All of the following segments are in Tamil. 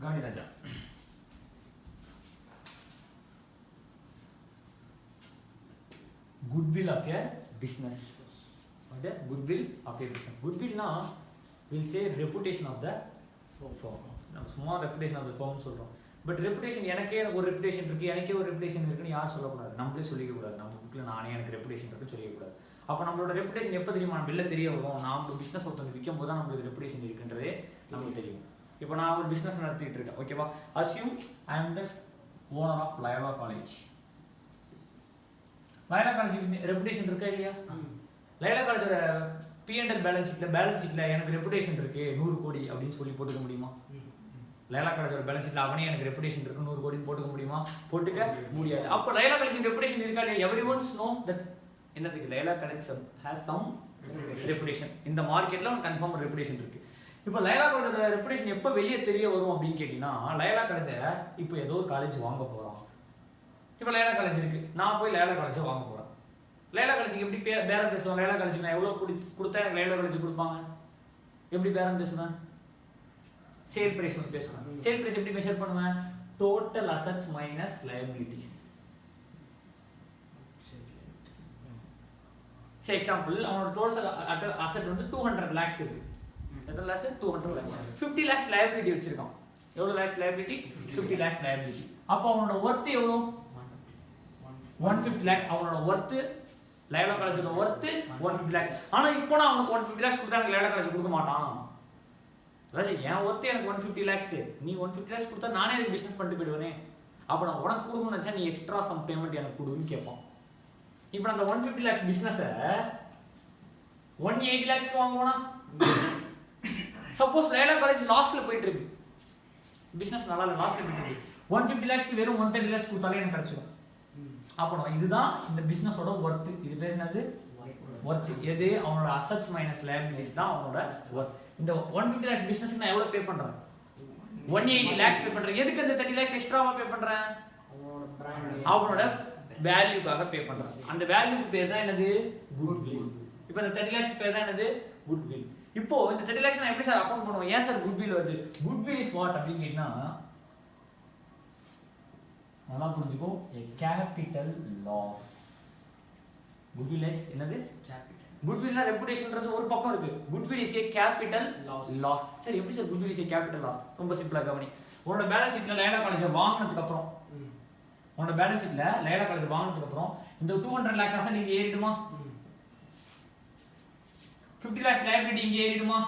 கவனி ராஜா. Goodwill of a business. What is goodwill of a business? Goodwill na we'll say reputation of the firm. நம்ம சும்மா ரெப்புடேஷன் ஆஃப் த ஃபார்ம் சொல்கிறோம். பட் ரெப்புடேஷன் எனக்கே ஒரு ரெப்புடேஷன் இருக்குது, எனக்கே ஒரு ரெப்புடேஷன் இருக்குன்னு யாரும் சொல்லக்கூடாது. நம்மளே சொல்லிக்கக்கூடாது. நம்ம புக்கில் நானே எனக்கு ரெப்புடேஷன் இருக்குன்னு சொல்லிக்கக்கூடாது. அப்போ நம்மளோட ரெப்புடேஷன் எப்போ தெரியுமா? நம்ம வெளில தெரிய வரும். நான் ஒரு பிஸ்னஸ் ஒருத்தவங்க விற்கும் போது தான் நம்மளுக்கு ரெப்புடேஷன் இருக்குன்றதே நமக்கு தெரியும். இப்போ நான் ஒரு பிஸ்னஸ் நடத்திட்டு இருக்கேன், ஓகேவா? Assume I am the owner of Loyola College. Loyola College reputation இருக்கா இல்லையா? லயோலா காலேஜோட P&L பேலன்ஸ் ஷீட்டில் எனக்கு ரெப்புடேஷன் இருக்கு 100 கோடி அப்படின்னு சொல்லி போட்டுக்க முடியுமா? லயோலா காலேஜோட பேலன்ஸ் ஷீட்டில் அவனே எனக்கு ரெப்புடேஷன் இருக்கு 100 கோடி போட்டுக்க முடியுமா? போட்டுக்க முடியாது. அப்போ லயோலா காலேஜ் ரெப்புடேஷன் இருக்கா இல்லையா? எவ்ரிஒன் நோஸ் தட் என்னதுக்கு Loyola College has some reputation. இந்த மார்க்கெட்டில் ஒரு கன்ஃபார்ம் ரெப்புடேஷன் இருக்கு. இப்போ லயோலா காலேஜோட ரெப்புடேஷன் எப்போ வெளியே தெரிய வரும் அப்படின்னு கேட்டிங்கன்னா, லயோலா காலேஜை இப்போ ஏதோ ஒரு காலேஜ் வாங்க போகிறோம். இப்போ லயோலா காலேஜ் இருக்கு, நான் போய் லயோலா காலேஜை வாங்க போகிறேன். லயோலா காலேஜுக்கு எப்படி பேரம் பேசுவேன்? லயோலா காலேஜுக்கு நான் எவ்வளோ கொடுத்தா எனக்கு லயோலா காலேஜ் கொடுப்பாங்க? எப்படி பேரம் பேசுவேன்? சேல் பிரைஸ் வந்து பேசுவேன். சேல் பிரைஸ் எப்படி மெஷர் பண்ணுவேன்? Total assets minus liabilities. சரி, எக்ஸாம்பிள் அவனோட டோட்டல் அசெட் வந்து 200 lakhs இருக்கு. எத்தனை லேக்ஸ்? 200 lakhs. 50 lakhs லைபிலிட்டி வச்சிருக்கான். எவ்வளோ லேக்ஸ் லைபிலிட்டி? 50 lakhs liability. அப்போ அவனோட ஒர்த் எவ்வளோ? 150 lakhs. அவனோட ஒர்த்து லயோலா காலேஜோட ஒர்த்து 150 lakhs. ஆனால் இப்போ நான் அவனுக்கு 150 lakhs கொடுத்தா எனக்கு லயோலா காலேஜ் கொடுக்க மாட்டான். அதாவது என் ஒர்த்து எனக்கு 150 lakhs, நீ 150 lakhs கொடுத்தா நானே அதுக்கு பிஸ்னஸ் பண்ணிட்டு போயிடுவேனே. அப்போ நான் உனக்கு கொடுக்கணும்னு நினச்சா நீ எக்ஸ்ட்ரா சம் பேமெண்ட் எனக்கு கொடுன்னு கேட்பான். இப்போ நான் அந்த 150 lakhs பிஸ்னஸை 180 lakhs வாங்குவோனா? சப்போஸ் லயோலா காலேஜ் லாஸ்ட்ல போயிட்டு இருக்கு, பிஸ்னஸ் நல்லா இல்லை, லாஸ்ட்ல போயிட்டு இருக்கு, 150 lakhs வெறும் 130 lakhs கொடுத்தாலே எனக்கு கிடைச்சிடும். அப்போ இதுதான் இந்த பிஸ்னஸோட ஒர்த்து. இது பேர் என்னது? ஒர்த். எது? அவனோட அசெட்ஸ் மைனஸ் லைபிலிட்டிஸ் தான் அவனோட ஒர்த். இந்த 150 lakhs பிசினஸ்க்கு நான் எவ்வளவு பே பண்றேன்? 180 lakhs பே பண்றேன். எதுக்கு அந்த 30 lakhs எக்ஸ்ட்ராவா பே பண்றேன்? அவனோட வேல்யூக்காக பே பண்றேன். அந்த வேல்யூக்கு பேர் தான் என்னது? குட்வில். இப்போ இந்த 30 lakhs பேர் தான் என்னது? குட்வில். இப்போ இந்த 30 lakhs நான் எப்படி சார் அக்கவுண்ட் பண்ணுவேன்? ஏன் சார் குட்வில் வருது? குட்வில் இஸ் வாட் அப்படின்னு கேட்டா நல்லா புரிஞ்சுக்கோ, a capital loss. Goodwill is என்னது? கேபிட்டல். குட்வில்னா ரெபுடேஷன்ன்றது ஒரு பக்கம் இருக்கு. Goodwill is a capital loss. சரி, எப்படி sir goodwill is a capital loss? ரொம்ப சிம்பிளா கவனி. உன்னோட பேலன்ஸ் ஷீட்ல லயோலா காலேஜ் வாங்குனதுக்கு அப்புறம் உன்னோட பேலன்ஸ் ஷீட்ல லயோலா காலேஜ் வாங்குனதுக்கு அப்புறம் இந்த 200 lakhs அசெட் இங்க ஏறிடுமா? 50 lakhs லைபிலிட்டி இங்க ஏறிடுமா?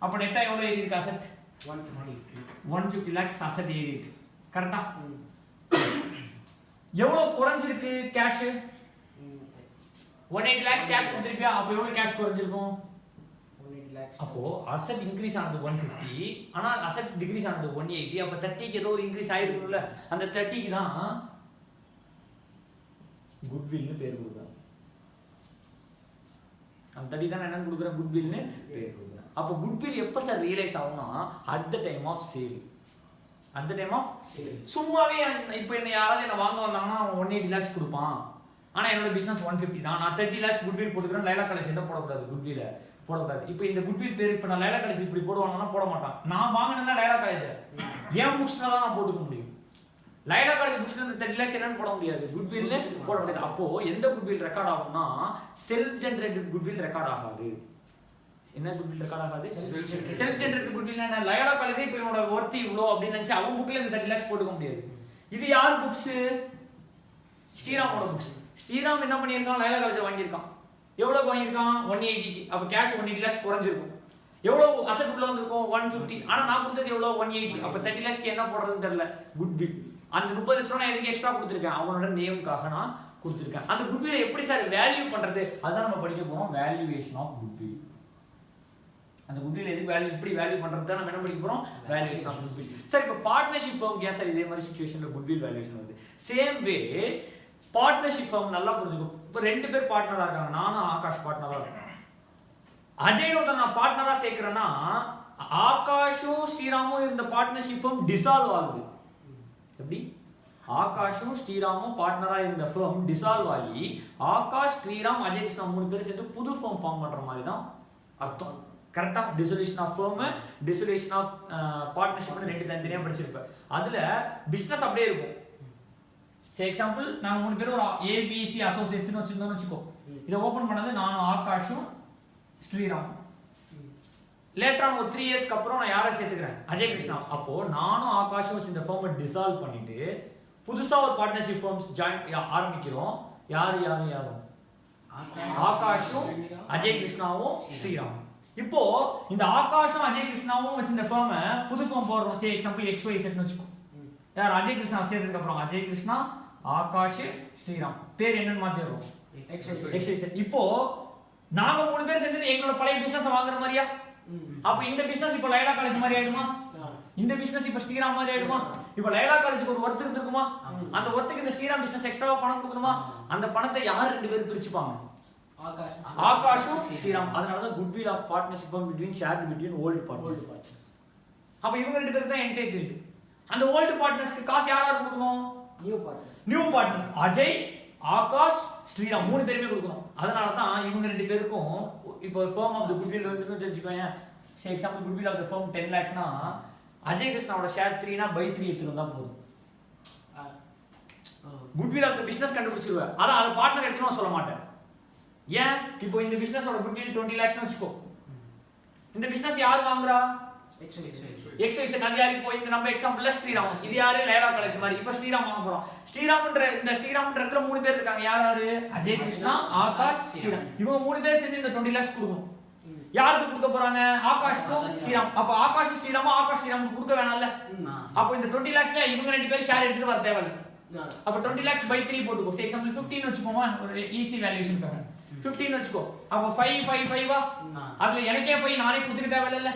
அப்ப நெட்டா எவ்வளவு ஏறி இருக்கு அசெட்? 150 lakhs அசெட் ஏறி இருக்கு. கரெக்ட்டா? எவ்வளவு குறைஞ்சிருக்கு கேஷ்? 180 lakhs cash கொடுத்திருப்பியா? அப்ப எவ்வளவு கேஷ் குறைஞ்சிருக்கும்? 180 lakhs. அப்போ அசெட் இன்கிரீஸ் ஆனது 150, ஆனா அசெட் டிக்ரீஸ் ஆனது 180. அப்ப 30க்கு ஏதோ ஒரு இன்கிரீஸ் ஆயிருக்கும்ல, அந்த 30க்கு தான் குட்வில்னு பேர் கொடுக்குறேன். அந்த 30 தான் என்ன கொடுக்குறேன்? குட்வில்னு பேர் கொடுக்குறேன். அப்போ குட்வில் எப்ப சார் ரியலைஸ் ஆகும்னா at the time of sale. அந்த டைம் ஆஃப் சேல். சும்மாவே இப்போ என்ன யாராவது என்ன வாங்க வந்தாங்கன்னா அவன் 180 lakhs கொடுப்பான். ஆனா என்னோட பிசினஸ் 150 தான். நான் 30 lakhs குட்வில் போட்டுக்கிறேன். லயோலா காலேஜ் என்ன போடக்கூடாது? குட்வில போடக்கூடாது. இப்போ இந்த குட்வில் பேர் இப்போ நான் லயோலா காலேஜ் இப்படி போடுவாங்கன்னா போட மாட்டான். நான் வாங்கினா லயோலா காலேஜ் ஏன் புக்ஸ்ல தான் நான் போட்டுக்க முடியும். லயோலா காலேஜ் புக்ஸ்ல இந்த 30 lakhs என்னன்னு போட முடியாது, குட்வில்ல போட முடியாது. அப்போ எந்த குட்வில் ரெக்கார்ட் ஆகும்னா செல்ஃப் ஜெனரேட்டட் குட்வில் ரெக்கார்ட் ஆகாது. என்ன குட்வில் ரெக்கார்ட் ஆகாது? Self generated goodwill. என்ன லயோலா காலேஜ் இப்போ என்னோட ஒர்த் இவ்வளோ அப்படின்னு நினைச்சு அவன் புக்ல இந்த 30 lakhs போட்டுக்க முடியாது. இது யார் புக்ஸ்? ஸ்ரீராமோட புக்ஸ். ஸ்ரீராம் என்ன பண்ணியிருக்கான்? லயோலா காலேஜ் வாங்கியிருக்கான். எவ்வளவு வாங்கியிருக்கான்? 180க்கு. அப்ப கேஷ் 180 lakhs குறைஞ்சிருக்கும். எவ்வளவு அசெட் உள்ள வந்திருக்கும்? 150. ஆனா நான் கொடுத்தது எவ்வளவு? 180. அப்ப 30 lakhsக்கு என்ன போடுறதுன்னு தெரியல. குட்வில். அந்த 30 லட்சம் நான் எதுக்கு எக்ஸ்ட்ரா கொடுத்துருக்கேன்? அவனோட நேமுக்காக நான் கொடுத்துருக்கேன். அந்த குட்விலை எப்படி சார் வேல்யூ பண்றது? அதான் நம்ம படிக்க போறோம், வேல்யூவேஷன் ஆஃப் குட்வில். அந்த குட்வில் எதுக்கு வேல்யூ இப்படி வேல்யூ பண்றது தான் நம்ம என்ன படிக்க போறோம்? Valuation of goodwill. சார் இப்போ பார்ட்னர்ஷிப் ஃபர்ம் ஏன் சார் இதே மாதிரி சிச்சுவேஷன்ல குட்வில் வேல்யூவேஷன் வருது? சேம் வே பார்ட்னர்ஷிப் ஃபர்ம் நல்லா புரிஞ்சுக்கோ. இப்போ 2 பேர் பார்ட்னரா இருக்காங்க. நானும் ஆகாஷ் பார்ட்னரா இருக்கேன். அஜய்னோட நான் பார்ட்னரா சேர்க்கிறேன்னா ஆகாஷும் ஸ்ரீராமும் இருந்த பார்ட்னர்ஷிப் ஃபர்ம் டிசால்வ் ஆகுது. எப்படி? ஆகாஷும் ஸ்ரீராமும் பார்ட்னரா இருந்த ஃபர்ம் டிசால்வ் ஆகி ஆகாஷ், ஸ்ரீராம், அஜய் கிருஷ்ணா 3 பேர் சேர்ந்து புது ஃபர்ம் ஃபார்ம் பண்ற மாதிரி தான் அர்த்தம். கரெக்டா? Dissolution of firm, dissolution of பார்ட்னர்ஷிப்னு ரெண்டு தனித்தனியா படிச்சிருப்பேன். அதுல பிசினஸ் அப்படியே இருக்கும். சே எக்ஸாம்பிள் நாங்க 3 பேரும் ஒரு ABC அசோசியேட்ஸ்னு வச்சிருந்தோம்னு வச்சுக்கோ. இதை ஓபன் பண்ணது நானும் ஆகாஷும் ஸ்ரீராம். லேட்டர் ஆன் ஒரு 3 இயர்ஸ்க்கு அப்புறம் நான் யாரை சேர்த்துக்கிறேன்? அஜய் கிருஷ்ணா. அப்போ நானும் ஆகாஷும் வச்சு இந்த ஃபர்மை டிசால்வ் பண்ணிட்டு புதுசா ஒரு பார்ட்னர்ஷிப் ஃபர்ம்ஸ் ஜாயின் ஆரம்பிக்கிறோம். யாரும் ஆகாஷும் அஜய் கிருஷ்ணாவும் ஸ்ரீராம். இப்போ இந்த ஆகாஷும் அஜய் கிருஷ்ணாவும் வச்சு இந்த ஃபர்மை புது ஃபார்ம் போடுறோம். சே எக்ஸாம்பிள் XYZ னு வச்சுக்கோ. யார் அஜய் கிருஷ்ணா சேர்த்ததுக்கு அப்புறம் அஜய் கிருஷ்ணா, ஆகாஷ், ஸ்ரீராம். பேர் என்னன்னு மாத்திடுறோம், XYZ. இப்போ நாங்க 3 பேர் சேர்ந்து எங்களோட பழைய பிசினஸ் வாங்குற மாதிரியா? அப்ப இந்த பிசினஸ் இப்ப லைலா காலேஜ் மாதிரி ஆயிடுமா? இந்த பிசினஸ் இப்ப ஸ்ரீராம் மாதிரி ஆயிடுமா? இப்ப லைலா காலேஜுக்கு ஒரு ஒர்த் இருக்குமா? அந்த ஒர்த்துக்கு இந்த ஸ்ரீராம் பிசினஸ் எக்ஸ்ட்ராவா பணம் கொடுக்கணுமா? அந்த பணத்தை யார் 2 பேரும் பிரிச்சுப்பாங்க? ஆகாஷும் ஸ்ரீராம். அதனாலதான் goodwill of partnership between shared between old partners. அப்ப இவங்க 2 பேருக்கு தான் என்டைட்டில்டு. அந்த ஓல்ட் பார்ட்னர்ஸ்க்கு காசு யார் கொடுக்கணும்? நியூ பார்ட்னர் அஜய், ஆகாஷ், ஸ்ரீராம் 3 பேருமே கொடுக்கணும். அதனால தான் இவங்க 2 பேருக்கும் இப்போ ஃபர்ம் ஆஃப் தி குட்வில் வந்து தெரிஞ்சுக்கோங்க. For example goodwill of the firm 10 lakhsனா அஜய் கிருஷ்ணாவோட ஷேர் 3 னா by 3 எடுத்துட்டு வந்தா போதும். குட்வில் ஆஃப் தி பிசினஸ் கண்டுபிடிச்சிருவேன். அதான் அது பார்ட்னர் எடுத்துன்னு சொல்ல மாட்டேன். ஏன்? இப்போ இந்த பிசினஸோட குட்வில் 20 lakhs னு வெச்சுக்கோ. இந்த பிசினஸ் யார் வாங்குறா? XYZ. அது யாரு? இப்போ இந்த நம்ம எக்ஸாம்பிள்ல ஸ்ரீராம். இது யாரு? லைலா காலேஜ் மாதிரி. இப்போ ஸ்ரீராம் வாங்க போறோம். ஸ்ரீராம்ன்ற இடத்துல 3 பேர் இருக்காங்க. யாரு? அஜய் கிருஷ்ணா, ஆகாஷ், ஸ்ரீராம். இவங்க 3 பேர் சேர்ந்து இந்த 20 lakhs கொடுக்கணும். யாருக்கு கொடுக்க போறாங்க? ஆகாஷ்க்கும் ஸ்ரீராம். அப்ப ஆகாஷ் ஸ்ரீராமும் ஆகாஷ் ஸ்ரீராமுக்கு கொடுக்க வேணாம்ல. அப்ப இந்த 20 lakhsல இவங்க 2 பேர் ஷேர் எடுத்துட்டு வர தேவையில்லை. அப்ப 20 lakhs by 3 போட்டுக்கோ. For example 15 வெச்சுக்கோமா. ஒரு ஈஸி வேல்யூஷன் பாருங்க. 15 வெச்சுக்கோ. அப்ப 5 வா. அதுல எனக்கே போய் நானே கொடுத்துக்க தேவையில்லை.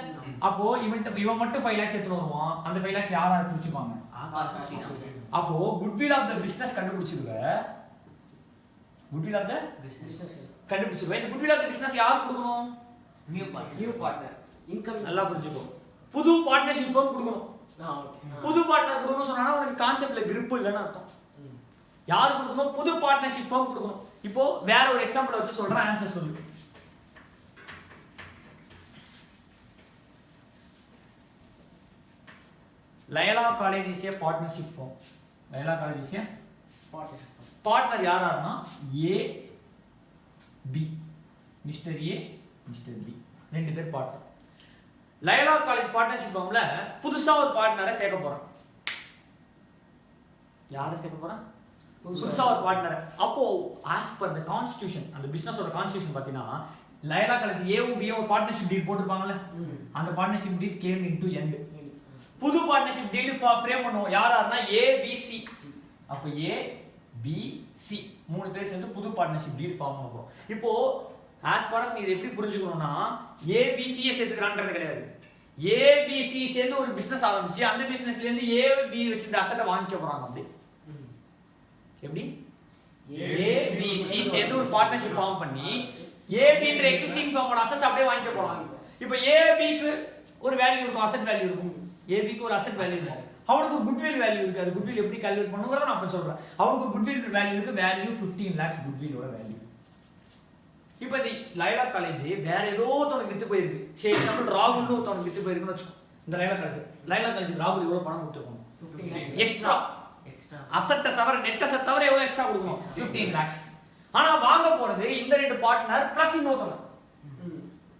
அப்போ இவன் மட்டும் 5 lakhs எடுத்து வருவான். அந்த 5 lakhs யாரா பிரிச்சுப்பாங்க? ஆகாஷ் ஸ்ரீராம். அப்போ குட்வில் ஆஃப் தி பிசினஸ் கண்டுபிடிச்சிருவே. குட்வில் ஆஃப் தி பிசினஸ் கண்டுபிடிச்சிருவே. இந்த குட்வில் ஆஃப் தி பிசினஸ் யார் கொடுக்கணும்? New partner. இன்கம் நல்லா புரிஞ்சுக்கோ. புது பார்ட்னர்ஷிப் ஃபார்ம் கொடுக்கணும். புது பார்ட்னர் கொடுக்கணும் சொன்னா உனக்கு கான்செப்ட்ல grip இல்லன்னு அர்த்தம். யார் கொடுக்கணும்? புது பார்ட்னர்ஷிப் ஃபார்ம் கொடுக்கணும். இப்போ வேற ஒரு எக்ஸாம்பிள் வச்சு சொல்றேன், ஆன்சர் சொல்லு. Laila college is a partnership firm. Laila college is a partner யாராருன்னா A B. Mister A, mister B 2 பேர் பார்ட்னர். லைலா காலேஜ் பார்ட்னர்ஷிப் ஃபார்ம்ல புதுசா ஒரு பார்ட்னரை சேர்க்க போறோம். யாரை சேர்க்க போறோம்? புதுசா ஒரு பார்ட்னர். அப்போ as per the constitution, அந்த பிசினஸோட கான்ஸ்டிடியூஷன் பாத்தீங்கன்னா லைலா காலேஜ் ஏவும் பியும் ஒரு பார்ட்னர்ஷிப் டீல் போட்டுருப்பாங்கல்ல. அந்த partnership deal came into end. புது பார்ட்னர்ஷிப் டீல் ஃப்ரேம் பண்ணுவோம். யாராருன்னா A B C. அப்போ A B C 3 பேர் சேர்ந்து புது பார்ட்னர்ஷிப் டீல் ஃபார்ம் பண்ண போறோம். இப்போ as far as நீ இதை எப்படி புரிஞ்சுக்கணும்னா ABC சேர்த்துக்கறான்றது கிடையாது. ABC சேர்ந்து ஒரு பிசினஸ் ஆரம்பிச்சு அந்த பிசினஸ்ல இருந்து AB வச்சு இந்த அசெட்டை வாங்கிக்க போறாங்க. அப்படி எப்படி? ABC சேர்ந்து ஒரு பார்ட்னர்ஷிப் ஃபார்ம் பண்ணி ABன்ற எக்ஸிஸ்டிங் ஃபார்மோட அசெட்ஸ் அப்படியே வாங்கிக்க போறாங்க. இப்போ ABக்கு ஒரு வேல்யூ இருக்கும், அசெட் வேல்யூ இருக்கும். ABக்கு ஒரு அசெட் வேல்யூ இருக்கும். அவனுக்கு ஒரு குட்வில் வேல்யூ இருக்கு. அது குட்வில் எப்படி கால்குலேட் பண்ணுங்கறத நான் அப்ப சொல்றேன். அவனுக்கு ஒரு குட்வில் வேல்யூ இருக்கு. வேல்யூ 15 lakhs குட்விலோட வேல்யூ. இப்போ இந்த லைலா காலேஜ் வேற ஏதோ ஒருத்தவனுக்கு வித்து போயிருக்கு. சே எக்ஸாம்பிள் ராகுல்னு ஒருத்தவனுக்கு வித்து போயிருக்குன்னு வச்சுக்கோ. இந்த லைலா காலேஜ் ராகுல் எவ்வளவு பணம் கொடுத்துருக்கணும்? எக்ஸ்ட்ரா அசெட்டை தவிர நெட் அசெட் தவிர எவ்வளவு எக்ஸ்ட்ரா கொடுக்கணும்? 15 lakhs. ஆனா வாங்க போறது இந்த 2 பார்ட்னர் பிளஸ் இன்னொருத்தவங்க.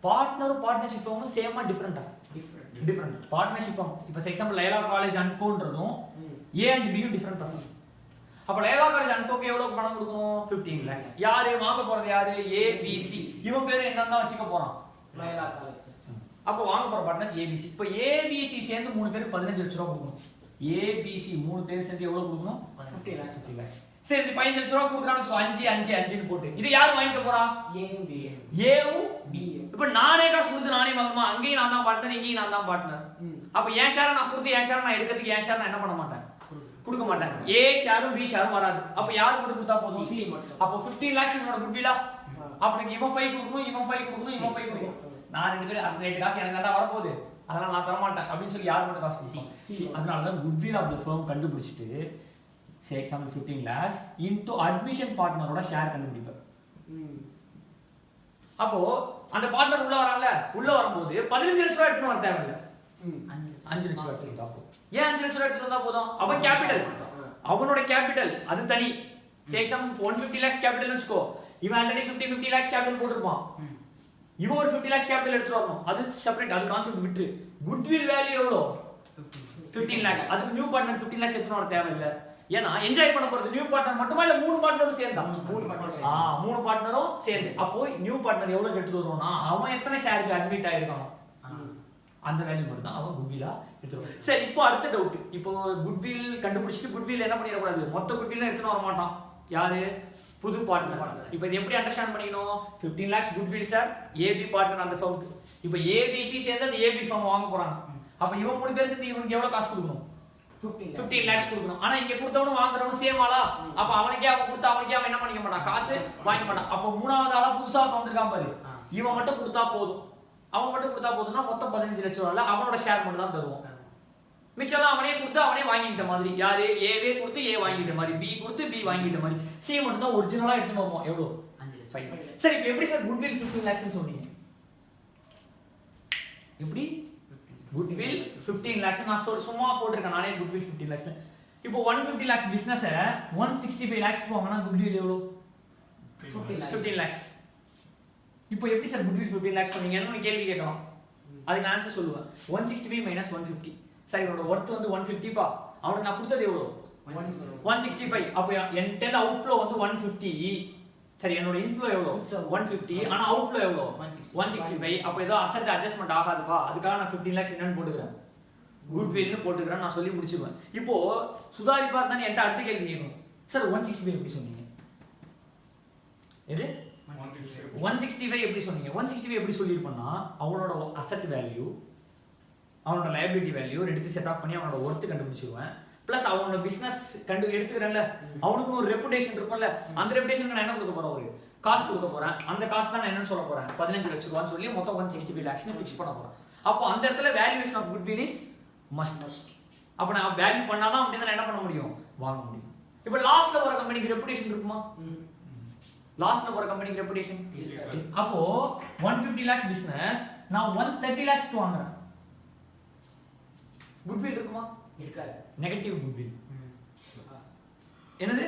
பார்ட்னரும் பார்ட்னர்ஷிப் ஃபார்மும் சேமா டிஃபரெண்டா? Different partnership firm. இப்போ for example Laila college and கோன்றதும் A and B different person. அப்ப லைலா காலேஜ் அண்ட் கோக்கு எவ்வளவு பணம் கொடுக்கணும்? 15 lakhs. யாரு வாங்க போறது? யாரு? ABC. இவன் பேரு என்னன்னா வச்சுக்க போறான் லைலா காலேஜ். அப்ப வாங்க போற பார்ட்னர்ஸ் ABC. இப்போ ABC சேர்ந்து 3 பேருக்கு 15 லட்சம் ரூபாய் கொடுக்கணும். ABC 3 பேர் சேர்ந்து எவ்வளவு கொடுக்கணும்? 15 lakhs. சரி, இந்த 15 லட்சம் ரூபாய் கொடுக்கறான்னு வச்சுக்கோ. 5 போட்டு இது யாரு வாங்கிக்க போறா? ஏவும் பியும். இப்போ நானே காசு கொடுத்து நானே வாங்குமா? அங்கேயும் நான் தான் பார்ட்னர், இங்கேயும் நான் தான் பார்ட்னர். அப்ப என் ஷேரை நான் கொடுத்து என் ஷேரை நான் எடுக்கிறதுக்கு என் ஷேரை நான் என்ன பண்ண மாட்டேன்? கொடுக்க மாட்டேன். A ஷேரும் B ஷேரும் வராது. அப்ப யார் கொடுத்தா போதும்? C மட்டும். அப்ப 15 lakhs என்னோட குட்விலா? அப்ப நீங்க இவன் 5 கொடுக்கணும், இவன் 5 கொடுக்கணும், இவன் 5 கொடுக்கணும். நான் 2 பேர் அந்த 8 காசு எனக்கு தான் வர போகுது. அதனால நான் தர மாட்டேன் அப்படின்னு சொல்லி யார் மட்டும் காசு கொடுப்போம்? C. அதனால தான் குட்வில் ஆஃப் தி ஃபர்ம் கண்டுபிடிச்சிட்டு say example 15 lakhs into admission பார்ட்னரோட ஷேர் கண்டுபிடிப்பார். அப்போ அந்த பார்ட்னர் உள்ள வரான்ல, உள்ள வரும்போது 15 லட்சம் ரூபாய் எடுத்துட்டு வர தேவையில்ல, 5 லட்சம் ரூபாய் எடுத்துட்டு வந்தா போதும். ஏன் 5 லட்சம் ரூபாய் எடுத்துட்டு வந்தா போதும்? அவன் கேபிட்டல், அவனோட கேபிட்டல் அது தனி. சே எக்ஸாம்பிள் 150 lakhs கேபிட்டல் வச்சுக்கோ, இவன் ஆல்ரெடி 50 lakhs கேபிட்டல் போட்டுருப்பான், இவன் ஒரு 50 lakhs கேபிட்டல் எடுத்துட்டு வரணும், அது செப்பரேட், அது கான்செப்ட் விட்டு. குட்வில் வேல்யூ எவ்வளோ? 15 lakhs. அதுக்கு நியூ பார்ட்னர் 15 lakhs எடுத்துட்டு வர தேவையில்லை. ஏன்னா என்ஜாய் பண்ண போறது நியூ பார்ட்னர் மட்டுமா இல்ல 3 பார்ட்னரும் சேர்ந்தா? 3 பார்ட்னரும் சேர்ந்து. அப்போ நியூ பார்ட்னர் எவ்வளவு எடுத்துட்டு வருவானா, அவன் எத்தனை ஷேருக்கு அட்மிட் ஆயிருக்கானோ அந்த வேல்யூ மட்டும் தான் அவன் குட்வில்லா எடுத்துருவான். சரி, இப்போ அடுத்த டவுட். இப்போ குட்வில் கண்டுபிடிச்சிட்டு குட்வில் என்ன பண்ணிடக்கூடாது, மொத்த குட்வில் எடுத்துட்டு வர மாட்டான். யாரு? புது பார்ட்னர். இப்போ இது எப்படி அண்டர்ஸ்டாண்ட் பண்ணிக்கணும்? 15 lakhs goodwill sir, AB partner அந்த ஃபர்ம். இப்போ ஏபிசி சேர்ந்து அந்த ஏபி ஃபர்ம் வாங்க போறாங்க. அப்ப இவன் 3 பேர் சேர்ந்து இவனுக்கு எவ்வளவு காசு கொடுக்கணும்? 15 lakhs கொடுக்கணும். ஆனா இங்க கொடுத்தவனும் வாங்குறவனும் சேம் ஆளா? அப்ப அவனுக்கே அவன் கொடுத்தா அவனுக்கே அவன் என்ன பண்ணிக்க மாட்டான், காசு வாங்க மாட்டான். அப்ப மூணாவது ஆளா புதுசா வந்திருக்கான் பாரு, இவன் மட்டும் கொடுத்தா போதும், அவன் மட்டும் கொடுத்தா போதும்னா மொத்தம் 15 லட்சம் ரூபாய் அவனோட ஷேர் மட்டும் தான் தருவோம். மிச்சம் அவனே கொடுத்து அவனே வாங்கிட்ட மாதிரி. யாரு? ஏவே கொடுத்து ஏ வாங்கிட்ட மாதிரி, பி கொடுத்து பி வாங்கிட்ட மாதிரி. சி மட்டும் தான் ஒரிஜினலா எடுத்துட்டு வருவோம். எவ்வளவு? 5 லட்சம். சரி, இப்போ எப்படி சார் குட்வில் 15 lakhs சொன்னீங்க? எப்படி குட்வில் 15 lakhs நான் சும்மா போட்டுருக்கேன் நானே. Goodwill 15 lakhs. இப்போ 150 lakhs பிசினஸ் 165 lakhs போவாங்கன்னா குட்வில் எவ்வளவு? 15 lakhs. இப்போ எப்படி சார் குட்வில் 15 lakhs சொன்னீங்க? என்ன கேள்வி கேட்கலாம், அதுக்கு நான் ஆன்சர் சொல்லுவேன். 165 minus 150. சரி, இவனோட ஒர்த் வந்து 150 பா, அவனுக்கு நான் கொடுத்தது எவ்வளவு? 165. அப்போ என்கிட்ட அவுட்ஃப்ளோ வந்து 150. சரி, என்னோட இன்ஃப்ளோ எவ்வளோ? 150. ஆனா அவுட்ஃப்ளோ எவ்வளோ? 165. அப்போ ஏதோ அசெட் அட்ஜஸ்ட்மெண்ட் ஆகாதுப்பா, அதுக்காக நான் 15 lakhs என்னன்னு போட்டுக்கிறேன், குட்வில்னு போட்டுக்கிறேன், நான் சொல்லி முடிச்சிருவேன். இப்போ சுதாரிப்பா இருந்தானே என்கிட்ட அடுத்த கேள்வி கேட்கணும், சார் 165 எப்படி சொன்னீங்க? எது 165 எப்படி சொன்னீங்க? 165 எப்படி சொல்லியிருப்பேன்னா, அவனோட அசெட் வேல்யூ அவனோட லைபிலிட்டி வேல்யூ எடுத்து செட் ஆஃப் பண்ணி அவனோட ஒர்த்து கண்டுபிடிச்சிருவேன். பிளஸ் அவனோட பிசினஸ் எடுத்துக்கிறேன்ல, அவனுக்கு ஒரு ரெப்புடேஷன் இருக்கும்ல, அந்த ரெப்புடேஷனுக்கு நான் என்ன கொடுக்க போறேன், ஒரு காசு கொடுக்க போறேன். அந்த காசு தான் நான் என்னன்னு சொல்ல போறேன், 15 லட்சம் ரூபான்னு சொல்லி மொத்தம் 165 lakhs ஃபிக்ஸ் பண்ண போறேன். அப்போ அந்த இடத்துல valuation of goodwill is must. அப்போ நான் வேல்யூ பண்ணாதான் அப்படின்னா நான் என்ன பண்ண முடியும், வாங்க முடியும். இப்போ லாஸ்ட்ல வர கம்பெனிக்கு ரெப்புடேஷன் இருக்குமா? லாஸ்ட்ல வர கம்பெனிக்கு ரெப்புடேஷன். அப்போ 150 lakhs பிசினஸ் நான் 130 lakhs வாங்குறேன், குட்வில் இருக்குமா? இருக்காது. Negative goodwill. என்னது?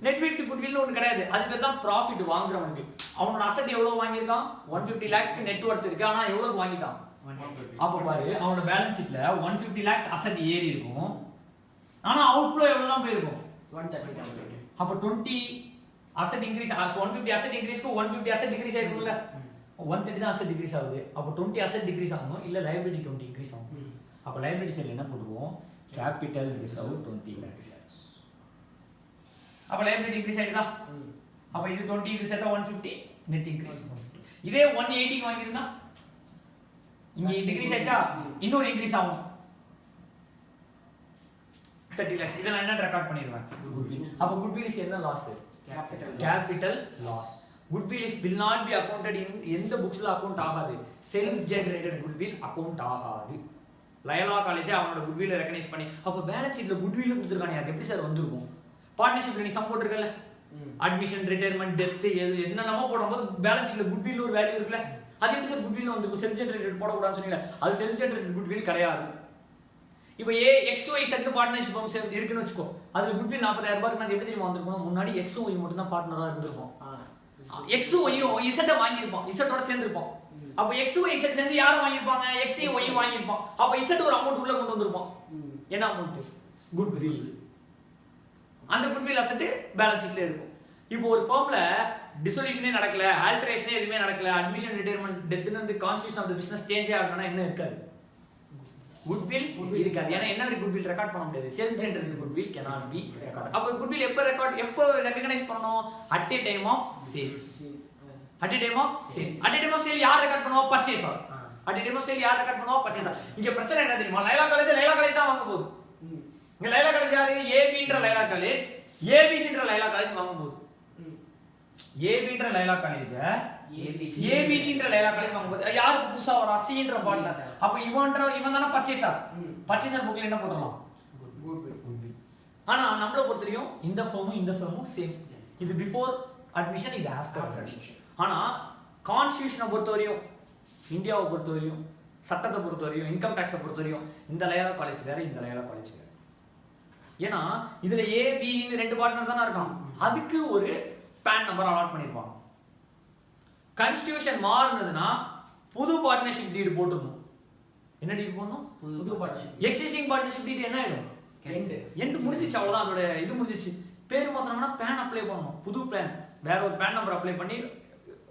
நெகட்டிவ் குட்வில் ஒன்று கிடையாது. அது பேர் தான் ப்ராஃபிட் வாங்குறவனுக்கு. அவனோட அசெட் எவ்வளவு வாங்கியிருக்கான்? 150 lakhsக்கு நெட் வொர்த் இருக்கு, ஆனா எவ்வளவு வாங்கிட்டான்? அப்ப பாரு, அவனோட பேலன்ஸ் ஷீட்ல 150 lakhs அசெட் ஏறி இருக்கும், ஆனா அவுட்ஃப்ளோ எவ்வளவு தான் போயிருக்கும்? 130. அப்ப 20 அசெட் இன்க்ரீஸ், 150 அசெட் இன்க்ரீஸ்க்கு 150 அசெட் டிக்ரீஸ் ஆயிருக்கும்ல, 130 தான் அசெட் டிக்ரீஸ் ஆகுது. அப்ப 20 அசெட் டிக்ரீஸ் ஆகணும், இல்ல லைபிலிட்டி 20 இன்க்ரீஸ் ஆகும். அப்ப லைபிலிட்டி சைடுல என்ன போடுவோம், கேபிட்டல் ரிசர்வ் 20 lakhs. அப்ப லைபிலிட்டி இன்க்ரீஸ் ஆயிடுதா? அப்ப இது 20 இது சேர்த்தா 150, நெட் இன்க்ரீஸ் 150. இதே 180 க்கு வாங்கிருந்தா இங்க டிக்ரீஸ் ஆச்சா, இன்னொரு இன்க்ரீஸ் ஆகும் 30 lakhs. இதெல்லாம் என்ன ரெக்கார்ட் பண்ணிடுவேன், குட்வில். அப்ப குட்வில் இஸ் என்ன loss? Capital loss. Goodwill is will not be accounted in எந்த புக்ஸ்ல அக்கவுண்ட் ஆகாது, செல்ஃப் ஜெனரேட்டட் குட்வில் அக்கவுண்ட் ஆகாது. லயலா காலேஜ் அவனோட குட்வில் ரெகனைஸ் பண்ணி, அப்ப பேலன்ஸ் ஷீட்ல குட்வில் கொடுத்துருக்கானே, அது எப்படி சார் வந்திருக்கும்? பார்ட்னர்ஷிப்ல நீ சம் போட்டுருக்கல, அட்மிஷன், ரிட்டையர்மெண்ட், டெத், என்னென்னமோ போடும்போது பேலன்ஸ் ஷீட்ல குட்வில் ஒரு வேல்யூ இருக்குல்ல, அது எப்படி சார் குட்வில் வந்திருக்கும்? செல்ஃப் ஜெனரேட்டட் போடக்கூடாதுன்னு சொன்னீங்க, அது செல்ஃப் ஜெனரேட்டட் குட்வில் கிடையாது. இப்போ XY செட் பார்ட்னர்ஷிப் இருக்குன்னு வச்சுக்கோ, அதுல குட்வில் 40,000 ரூபாய்க்கு நான் எப்படி தெரியுமா வந்திருக்கணும், முன்னாடி XY மட்டும் தான் பார்ட்னரா இருந்திருக்கும், XYயும் இசட்டை வாங்கியிருப்பான், இசட்டோட சேர்ந்துருப்பான். அப்ப XY இசட் சேர்ந்து யாரை வாங்கியிருப்பாங்க, XY வாங்கியிருப்பான். அப்ப இசட் ஒரு அமௌண்ட் உள்ள கொண்டு வந்திருப்பான். என்ன அமௌண்ட்? குட்வில். அந்த குட்வில் அசெட் பேலன்ஸ் ஷீட்ல இருக்கும். இப்போ ஒரு ஃபார்ம்ல டிசொல்யூஷனே நடக்கல, ஆல்டரேஷனே எதுவுமே நடக்கல, அட்மிஷன், ரிட்டையர்மெண்ட், டெத்னு வந்து constitution of the business change ஆகணும்னா என்ன இருக்காது, குட்வில் இருக்காது. ஏன்னா என்ன ஒரு குட்வில் ரெக்கார்ட் பண்ண முடியாது, self generated goodwill cannot be recorded. அப்ப குட்வில் எப்ப ரெகக்னைஸ் பண்ணனும்? at a time of sale. at a time of sale. at a time of sale யார் ரெக்கார்ட் பண்ணுவா? Purchaser. at a time of sale யார் ரெக்கார்ட் பண்ணுவா? பர்ச்சேசர். இங்க பிரச்சனை என்ன தெரியுமா, லைலா காலேஜ் தான் வாங்க போகுது. இங்க லைலா காலேஜ் யாரு? ஏபின்ற லைலா காலேஜ், ஏபிசின்ற லைலா காலேஜ் வாங்க போகுது. ஏபின்ற லைலா காலேஜ் ஏபிசின்ற லைலா காலேஜ் வாங்க போகுது. யாருக்கு புதுசா வரா? சின்ற பார்ட்னர். அப்ப இவன் தான பர்ச்சேசர். பர்ச்சேசர் புக்ல என்ன போடலாம்? குட்வில். ஆனா நம்மள பொறுத்தறியும் இந்த ஃபார்மும் சேம். இது பிஃபோர் அட்மிஷன், இது ஆஃப்டர் அட்மிஷன். ஆனா கான்ஸ்டியூஷனை பொறுத்தவரையும், இந்தியாவை பொறுத்தவரையும், சட்டத்தை பொறுத்தவரையும், இன்கம் டேக்ஸை பொறுத்தவரையும் இந்த லயோலா காலேஜ் வேற, இந்த லயோலா காலேஜ் வேற. ஏன்னா இதுல ஏ பின்னு 2 பார்ட்னர் தானே இருக்கான். அதுக்கு ஒரு பேன் நம்பர் அலாட் பண்ணிருப்பாங்க. கான்ஸ்டிடியூஷன் மாறுனதுன்னா புது பார்ட்னர்ஷிப் டீட் போட்டுறணும். என்ன டீட் போடணும்? புது பார்ட்னர்ஷிப். எக்ஸிஸ்டிங் பார்ட்னர்ஷிப் டீட் என்ன ஆயிடும்? எண்ட் முடிஞ்சிச்சு, அவ்வளவுதான். அதோட இது முடிஞ்சிச்சு. பேர் மாத்திரம்னா பேன் அப்ளை பண்ணணும். புது பேன் வேற ஒரு பேன் நம்பர் அப்ளை பண்ணி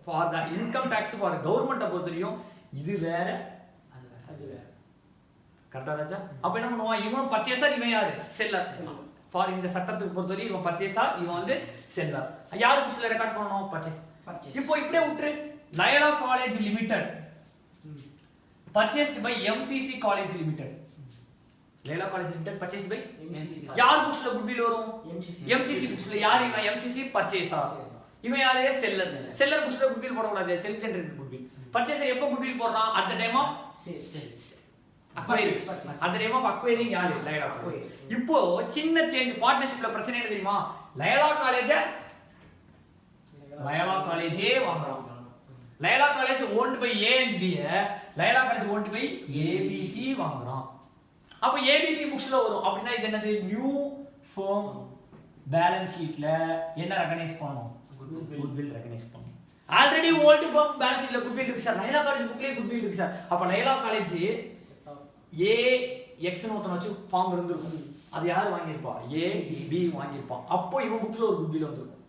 for the income tax for கவர்மெண்ட்டை பொறுத்தவரையும் இது வேற அது வேற. கரெக்டா ராஜா? அப்ப என்ன பண்ணுவான்? இவன் பர்ச்சேசர், இவன் யாரு? செல்லர். ஃபார் இந்த சட்டத்துக்கு பொறுத்தவரை இவன் பர்ச்சேசர், இவன் வந்து செல்லர். யாரு புக்ஸ்ல ரெக்கார்ட் பண்ணணும்? பர்ச்சேஸ். இப்போ இப்படியே விட்டுரு. Loyola college limited purchased by MCC College Limited. Loyola college limited purchased by யார் புக்ஸ்ல குட்வில் வரும்? MCC புக்ஸ்ல. யார் இவன்? MCC purchaser. இவன் யாரு? செல்லர். செல்லர் புக்ஸ்ல குட்வில் போட கூடாது, செல்ஃப் ஜெனரேட்டட் குட்வில். பர்ச்சேசர் எப்போ குட்வில் போடுறான்? at the time of sales. அந்த நேம் ஆஃப் அக்வைரிங் யாரு? Loyola college. இப்போ சின்ன சேஞ்ச் பார்ட்னர்ஷிப்ல பிரச்சனை என்ன தெரியுமா? லயோலா காலேஜே வாங்குறான். Loyola College owned by A and B, Loyola College owned by ABC வாங்குறான். அப்ப ABC புக்ஸ்ல வரும். அப்படினா இது என்னது? நியூ ஃபர்ம் பேலன்ஸ் ஷீட்ல என்ன ரெகனைஸ் பண்ணனும்? குட்வில் ரெகனைஸ் பண்ணனும். ஆல்ரெடி ஓல்ட் ஃபர்ம் பேலன்ஸ் ஷீட்ல குட்வில் இருக்கு சார். லயோலா காலேஜ் புக்லயே குட்வில் இருக்கு சார். அப்ப லயோலா காலேஜ் A X னு ஒருத்தன வச்சு ஃபார்ம் இருந்திருக்கும். அது யார் வாங்கியிருப்பா? A B வாங்கியிருப்பான். அப்போ இவன் புக்ல ஒரு குட்வில் வந்திருக்கும்.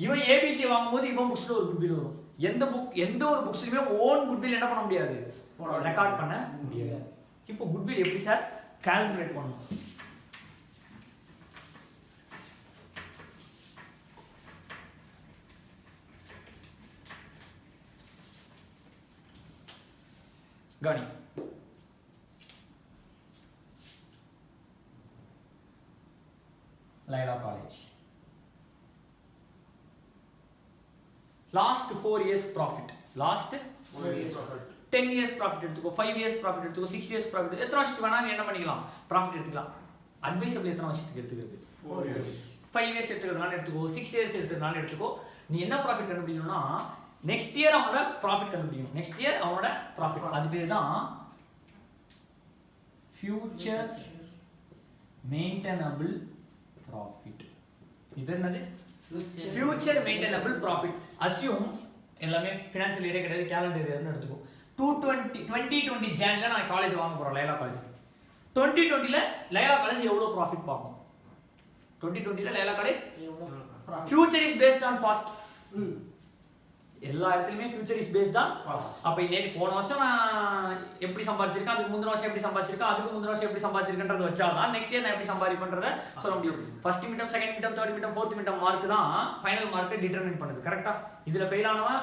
இவன் ABC வாங்கும்போது இவன் புக்ஸ்ல ஒரு குட்வில் வரும். எந்த ஒரு புக்ஸ்லயுமே ஓன் குட்வில் என்ன பண்ண முடியாது? ரெக்கார்ட் பண்ண முடியாது. இப்போ குட்வில் எப்படி சார் கால்குலேட் பண்ணணும்? கவனி. Loyola college last 4 years profit. Last 10 years profit எடுத்துக்கோ, 5 years ப்ராஃபிட் எடுத்துக்கோ, 6 years ப்ராஃபிட். எத்தனை வருஷத்துக்கு வேணா நீ என்ன பண்ணிக்கலாம்? ப்ராஃபிட் எடுத்துக்கலாம். அட்வைசபிள் எத்தனை வருஷத்துக்கு எடுத்துக்கிறது? 4 years. 5 years எடுத்துக்கிறதுனால எடுத்துக்கோ, 6 years எடுத்துக்கிறதுனால எடுத்துக்கோ. நீ என்ன ப்ராஃபிட் கண்டுபிடிக்கணும்னா நெக்ஸ்ட் இயர் அவனோட ப்ராஃபிட் கண்டுபிடிக்கணும். நெக்ஸ்ட் இயர் அவனோட ப்ராஃபிட். அது பேர் தான் ஃபியூச்சர் மெயின்டெனபிள் ப்ராஃபிட். இது என்னது? Future maintainable profit. அஸ்யூம் எல்லாமே ஃபினான்ஷியல் இயரே கிடையாது, கேலண்டர் இயர்னு எடுத்துக்கோ. 2020 ஜான்ல நான் காலேஜ் வாங்க போறேன், லயோலா காலேஜ். 2020ல லயோலா காலேஜ் எவ்வளவு ப்ராஃபிட் பார்க்கும்? 2020ல Loyola college future is based on past. எல்லா இடத்துலயுமே future is based on past. அப்ப இன்னைக்கு போன வருஷம் நான் எப்படி சம்பாதிச்சிருக்கேன், அதுக்கு முந்தின வருஷம் எப்படி சம்பாதிச்சிருக்கேன், அதுக்கு முந்தின வருஷம் எப்படி சம்பாதிச்சிருக்கேன்றத வச்சாதான் நெக்ஸ்ட் இயர் நான் எப்படி சம்பாதிப்பேன்றத சொல்ல முடியும். First midterm, second midterm, third midterm, fourth midterm mark தான் ஃபைனல் மார்க்கை டிட்டர்மின் பண்ணுது. கரெக்டா? இதுல ஃபெயில் ஆனவன்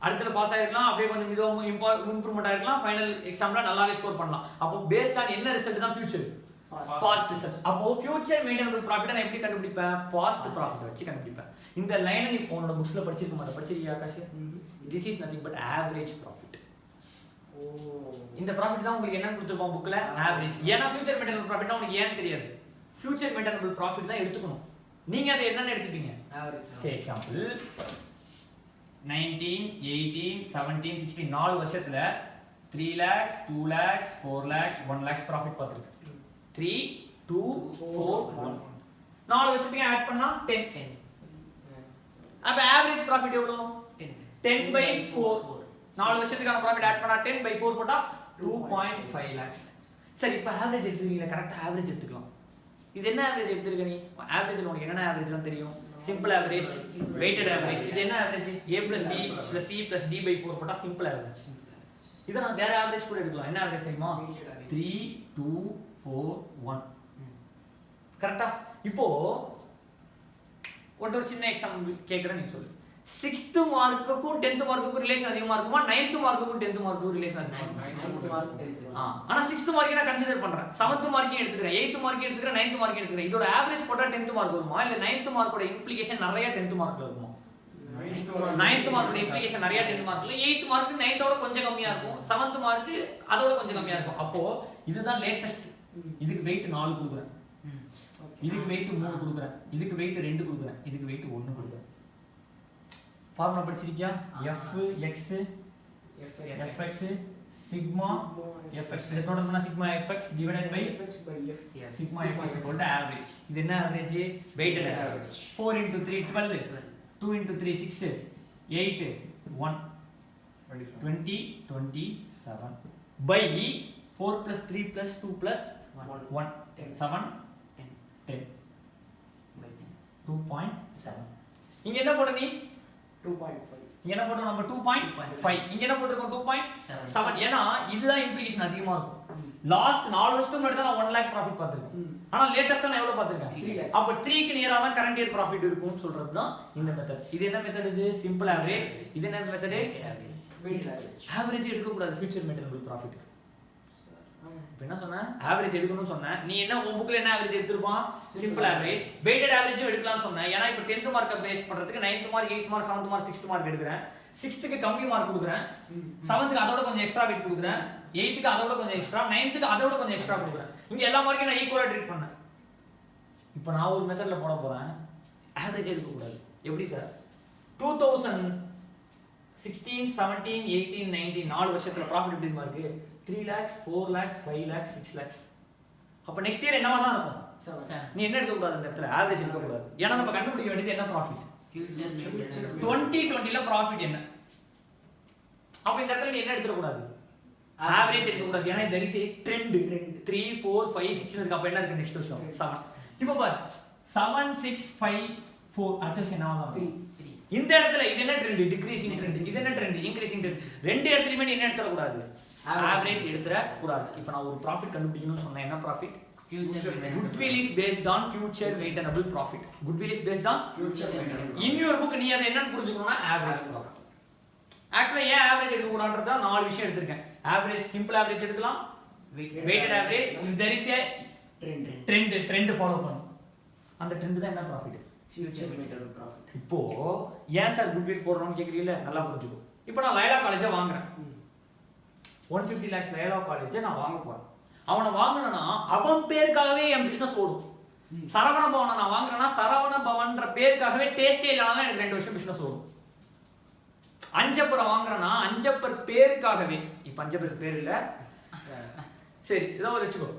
அடுத்துல பாஸ் ஆயிருக்கலாம், அப்படியே கொஞ்சம் மிகவும் இம்ப்ரூவ்மெண்ட் ஆயிருக்கலாம், ஃபைனல் எக்ஸாம்ல நல்லாவே ஸ்கோர் பண்ணலாம். அப்போ பேஸ்ட் ஆன் என்ன ரிசல்ட் தான் ஃபியூச்சர் பாஸ்ட் ரிசல்ட். அப்போ ஃபியூச்சர் மெயின்டெனபிள் ப்ராஃபிட் நான் எப்படி கண்டுபிடிப்பேன்? பாஸ்ட் ப்ராஃபிட் வச்சு கண்டுபிடிப்பேன். இந்த லைனை நீ உன்னோட புக்ஸ்ல படிச்சிருக்க மாட்டே. படிச்சிருக்கியா Akash? This is nothing but average profit. இந்த ப்ராஃபிட் தான் உங்களுக்கு என்ன கொடுத்திருப்போம் புக்ல? ஆவரேஜ். ஏன்னா ஃபியூச்சர் மெயின்டெனபிள் ப்ராஃபிட் உங்களுக்கு ஏன் தெரியாது? ஃபியூச்சர் மெயின்டெனபிள் ப்ராஃபிட் தான் எடுத்துக்கணும். நீங்க அதை என்னன்னு எடுத்துப்பீங்க? ஆவரேஜ். சே எக்ஸாம்பிள் 19, 18, 17, 16 4 வருஷத்துல 3 lakhs, 2 lakhs, 4 lakhs, 1 lakhs profit பார்த்திருக்கு. 3, 2, 4, 1. 4 வருஷத்துக்கு ஆட் பண்ணா 10. அப்ப ஆவரேஜ் ப்ராஃபிட் எவ்வளவு? 10/4. 4 வருஷத்துக்கான ப்ராஃபிட் ஆட் பண்ணா 10/4 போட்டா 2.5 lakhs. சரி, இப்ப ஆவரேஜ் எடுத்துக்கீங்க. கரெக்ட்டா ஆவரேஜ் எடுத்துக்கலாம். இது என்ன ஆவரேஜ் எடுத்துக்க நீ? ஆவரேஜ்ல உங்களுக்கு என்னென்ன ஆவரேஜ்லாம் தெரியும்? Simple average, weighted average. இது என்ன average? A + B + C + D/4 போட்டா சிம்பிள் ஆவரேஜ். இத நான் வேற ஆவரேஜ் கூட எடுக்கலாம். என்ன ஆவரேஜ் தெரியுமா? 3, 2, 4, 1. கரெக்ட்டா? இப்போ ஒரு சின்ன எக்ஸாம்பிள் கேக்குறேன், நீ சொல்லு. 6th மார்க்குக்கும் 10th மார்க்குக்கும் ரிலேஷன் அதிகமா இருக்குமா? 9th மார்க்குக்கும் 10th மார்க்குக்கும் ரிலேஷன் அதிகமா இருக்குமா? 9th mark. ஆனா 6th மார்க்கை நான் கன்சிடர் பண்றேன், 7th மார்க்கையும் எடுத்துக்கிறேன், 8th மார்க்கையும் எடுத்துக்கிறேன், 9th மார்க்கையும் எடுத்துக்கிறேன். இதோட ஆவரேஜ் போட்டா 10th மார்க் வருமா? இல்ல 9th மார்க்கோட இம்ப்ளிகேஷன் நிறைய 10th மார்க்ல இருக்குமா? 9th மார்க்கோட இம்ப்ளிகேஷன் நிறைய 10th மார்க்ல. 8th மார்க் 9th ஓட கொஞ்சம் கம்மியா இருக்கும், 7th மார்க் அதோட கொஞ்சம் கம்மியா இருக்கும். அப்போ இதுதான் லேட்டஸ்ட். இதுக்கு வெயிட் 4 கொடுக்குறேன், இதுக்கு வெயிட் 3 கொடுக்குறேன், இதுக்கு வெயிட் 2 கொடுக்குறேன், இதுக்கு வெயிட் 1 கொடுக்குறேன். Formula படிச்சிருக்கியா? f x fx sigma fx இதோட என்ன sigma fx divided by sigma fx equal to average. இது என்ன average? weighted average. 4 into 3 12, 2 into 3 6, 8 1 20 27 by 4 plus 3 plus 2 plus 1 7 10 2.7. இங்க என்ன போட நீ 2.5. இங்க என்ன போட்டோம் நம்ம 2.5. இங்க என்ன போட்டுருக்கோம் 2.7. ஏன்னா இதுதான் இம்ப்ளிகேஷன் அதிகமா இருக்கும். லாஸ்ட் 4 வருஷத்துக்கு முன்னாடி தான் நான் 1 lakh ப்ராஃபிட் பார்த்திருக்கேன். ஆனா லேட்டஸ்டா நான் எவ்வளவு பார்த்திருக்கேன்? 3 lakh. அப்ப 3 க்கு நியரா தான் கரண்ட் இயர் ப்ராஃபிட் இருக்கும்னு சொல்றது தான் இந்த மெத்தட். இது என்ன மெத்தட்? இது சிம்பிள் ஆவரேஜ். இது என்ன மெத்தட்? Weighted average. ஆவரேஜ் எடுக்க கூடாது ஃபியூச்சர் மெயின்டனபிள் ப்ராஃபிட். இப்போ என்ன சொன்னேன்? ஆவரேஜ் எடுக்கணும்னு சொன்னேன். நீ என்ன உன் புக்ல என்ன ஆவரேஜ் எடுத்துருப்பான்? Simple average. வெயிட்டட் ஆவரேஜும் எடுக்கலாம்னு சொன்னேன். ஏன்னா இப்போ 10th மார்க்க பேஸ் பண்றதுக்கு 9th mark 8th mark 7th mark 6th mark எடுக்கிறேன். 6th க்கு கம்மி மார்க் கொடுக்குறேன். 7th க்கு அதோட கொஞ்சம் எக்ஸ்ட்ரா வெயிட் கொடுக்குறேன். 8th க்கு அதோட கொஞ்சம் எக்ஸ்ட்ரா, 9th க்கு அதோட கொஞ்சம் எக்ஸ்ட்ரா கொடுக்குறேன். இங்க எல்லா மார்க்கையும் நான் ஈக்குவலா ட்ரீட் பண்ணேன். இப்போ நான் ஒரு மெத்தட்ல போட போறேன். ஆவரேஜ் எடுக்க கூடாது. எப்படி சார்? 2016 17 18 19 4 வருஷத்துல ப்ராஃபிட் எப்படி இருக்கு? 3 lakhs 4 lakhs 5 lakhs 6 lakhs. அப்ப நெக்ஸ்ட் இயர் என்னவா தான் இருக்கும்? நீ என்ன எடுக்க கூடாது அந்த இடத்துல? ஆவரேஜ் எடுக்க கூடாது. ஏன்னா நம்ம கண்டுபிடிக்க வேண்டியது என்ன ப்ராஃபிட்? 2020ல ப்ராஃபிட் என்ன? அப்ப இந்த இடத்துல நீ என்ன எடுத்துற கூடாது? ஆவரேஜ் எடுக்க கூடாது. ஏன்னா there is a trend 3 4 5 6 இருக்கு. அப்ப என்ன இருக்கு நெக்ஸ்ட் வருஷம்? 7. இப்போ பாரு 7 6 5 4 அடுத்த வருஷம் என்னவா தான்? 3. இந்த இடத்துல இது என்ன ட்ரெண்ட்? Decreasing trend. இது என்ன ட்ரெண்ட்? Increasing trend. ரெண்டு இடத்துலயுமே நீ என்ன எடுத்துற கூடாது? ஆவரேஜ் எடுத்துற கூடாது. இப்போ நான் ஒரு ப்ராஃபிட் கண்டுபிடிக்கணும்னு சொன்னேன். என்ன profit? Goodwill is based on future maintainable profit. Goodwill is based on future maintainable. In your book நீ அதை என்னன்னு புரிஞ்சுக்கணும்னா ஆவரேஜ் ப்ராஃபிட். ஆக்சுவலா ஏன் ஆவரேஜ் எடுக்க கூடாதுன்றத நாலு விஷயம் எடுத்திருக்கேன். ஆவரேஜ் சிம்பிள் ஆவரேஜ் எடுக்கலாம். Weighted average. there is a trend follow பண்ணும். அந்த ட்ரெண்ட் தான் என்ன ப்ராஃபிட்? future maintainable profit. இப்போ ஏன் சார் குட்வில் போடுறோம்னு கேக்குறீங்களா? நல்லா புரிஞ்சுக்கோ. இப்போ நான் லயலா காலேஜை வாங்குறேன். 150 lakhs லயலா காலேஜை நான் வாங்க போறேன். அவனை வாங்குறேன்னா அவன் பேருக்காகவே என் பிசினஸ் ஓடும். சரவண பவனை நான் வாங்குறேன்னா சரவண பவன்ற பேருக்காகவே டேஸ்டே இல்லாம எனக்கு 2 வருஷம் பிசினஸ் ஓடும். அஞ்சப்பரை வாங்குறேன்னா அஞ்சப்பர் பேருக்காகவே, இப்ப அஞ்சப்பர் பேர் இல்ல, சரி ஏதோ ஒரு வச்சுக்கோ,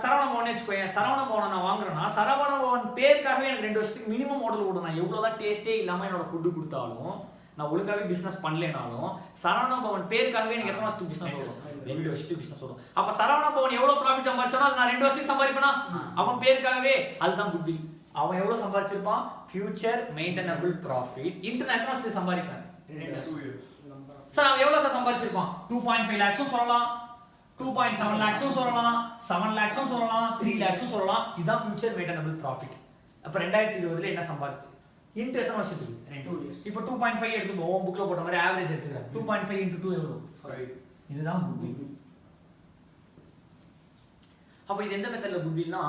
சரவண பவன் வச்சுக்கோ. சரவண பவனை நான் வாங்குறேன்னா சரவண பவன் பேருக்காகவே எனக்கு 2 வருஷத்துக்கு மினிமம் ஓடல் ஓடும். நான் எவ்வளவுதான் டேஸ்டே இல்லாம என்னோட ஃபுட்டு கொடுத்தாலும், நான் ஒழுங்காவே பிசினஸ் பண்ணலனாலும் சரவண பவன் பேருக்காகவே எனக்கு எத்தனை வருஷத்துக்கு பிசினஸ் ஓடும்? 2 வருஷத்துக்கு பிசினஸ் ஓடும். அப்ப சரவண பவன் எவ்வளவு ப்ராஃபிட் சம்பாதிச்சானோ அது நான் 2 வருஷத்துக்கு சம்பாதிப்பேனா? அவன் பேருக்காகவே. அதுதான் குட்வில். அவன் எவ்வளவு சம்பாதிச்சிருப்பான்? Future maintainable profit. இன்டர்நெட் எத்தனை வருஷத்துக்கு சம்பாதிப்பேன்? 2 years. சார் அவன் எவ்வளவு சார் சம்பாதிச்சிருப்பான்? 2.5 lakhs சொல்லலாம், 2.7 lakhs சொல்லலாம், 7 lakhs சொல்லலாம், 3 lakhs சொல்லலாம். இதுதான் ஃபியூச்சர் மெயின்டனபிள் ப்ராஃபிட். அப்ப 2020ல என்ன சம்பாதிச்சு இன்ட் எத்தனை வருஷத்துக்கு? 2 years. இப்போ 2.5 எடுத்துக்கோ. உன் புக்ல போட்ட மாதிரி ஆவரேஜ் எடுத்துக்க. 2.5 into 2 எவ்வளவு? 5. இதுதான் குட்வில். அப்ப இது எந்த மெத்தட்ல குட்வில்னா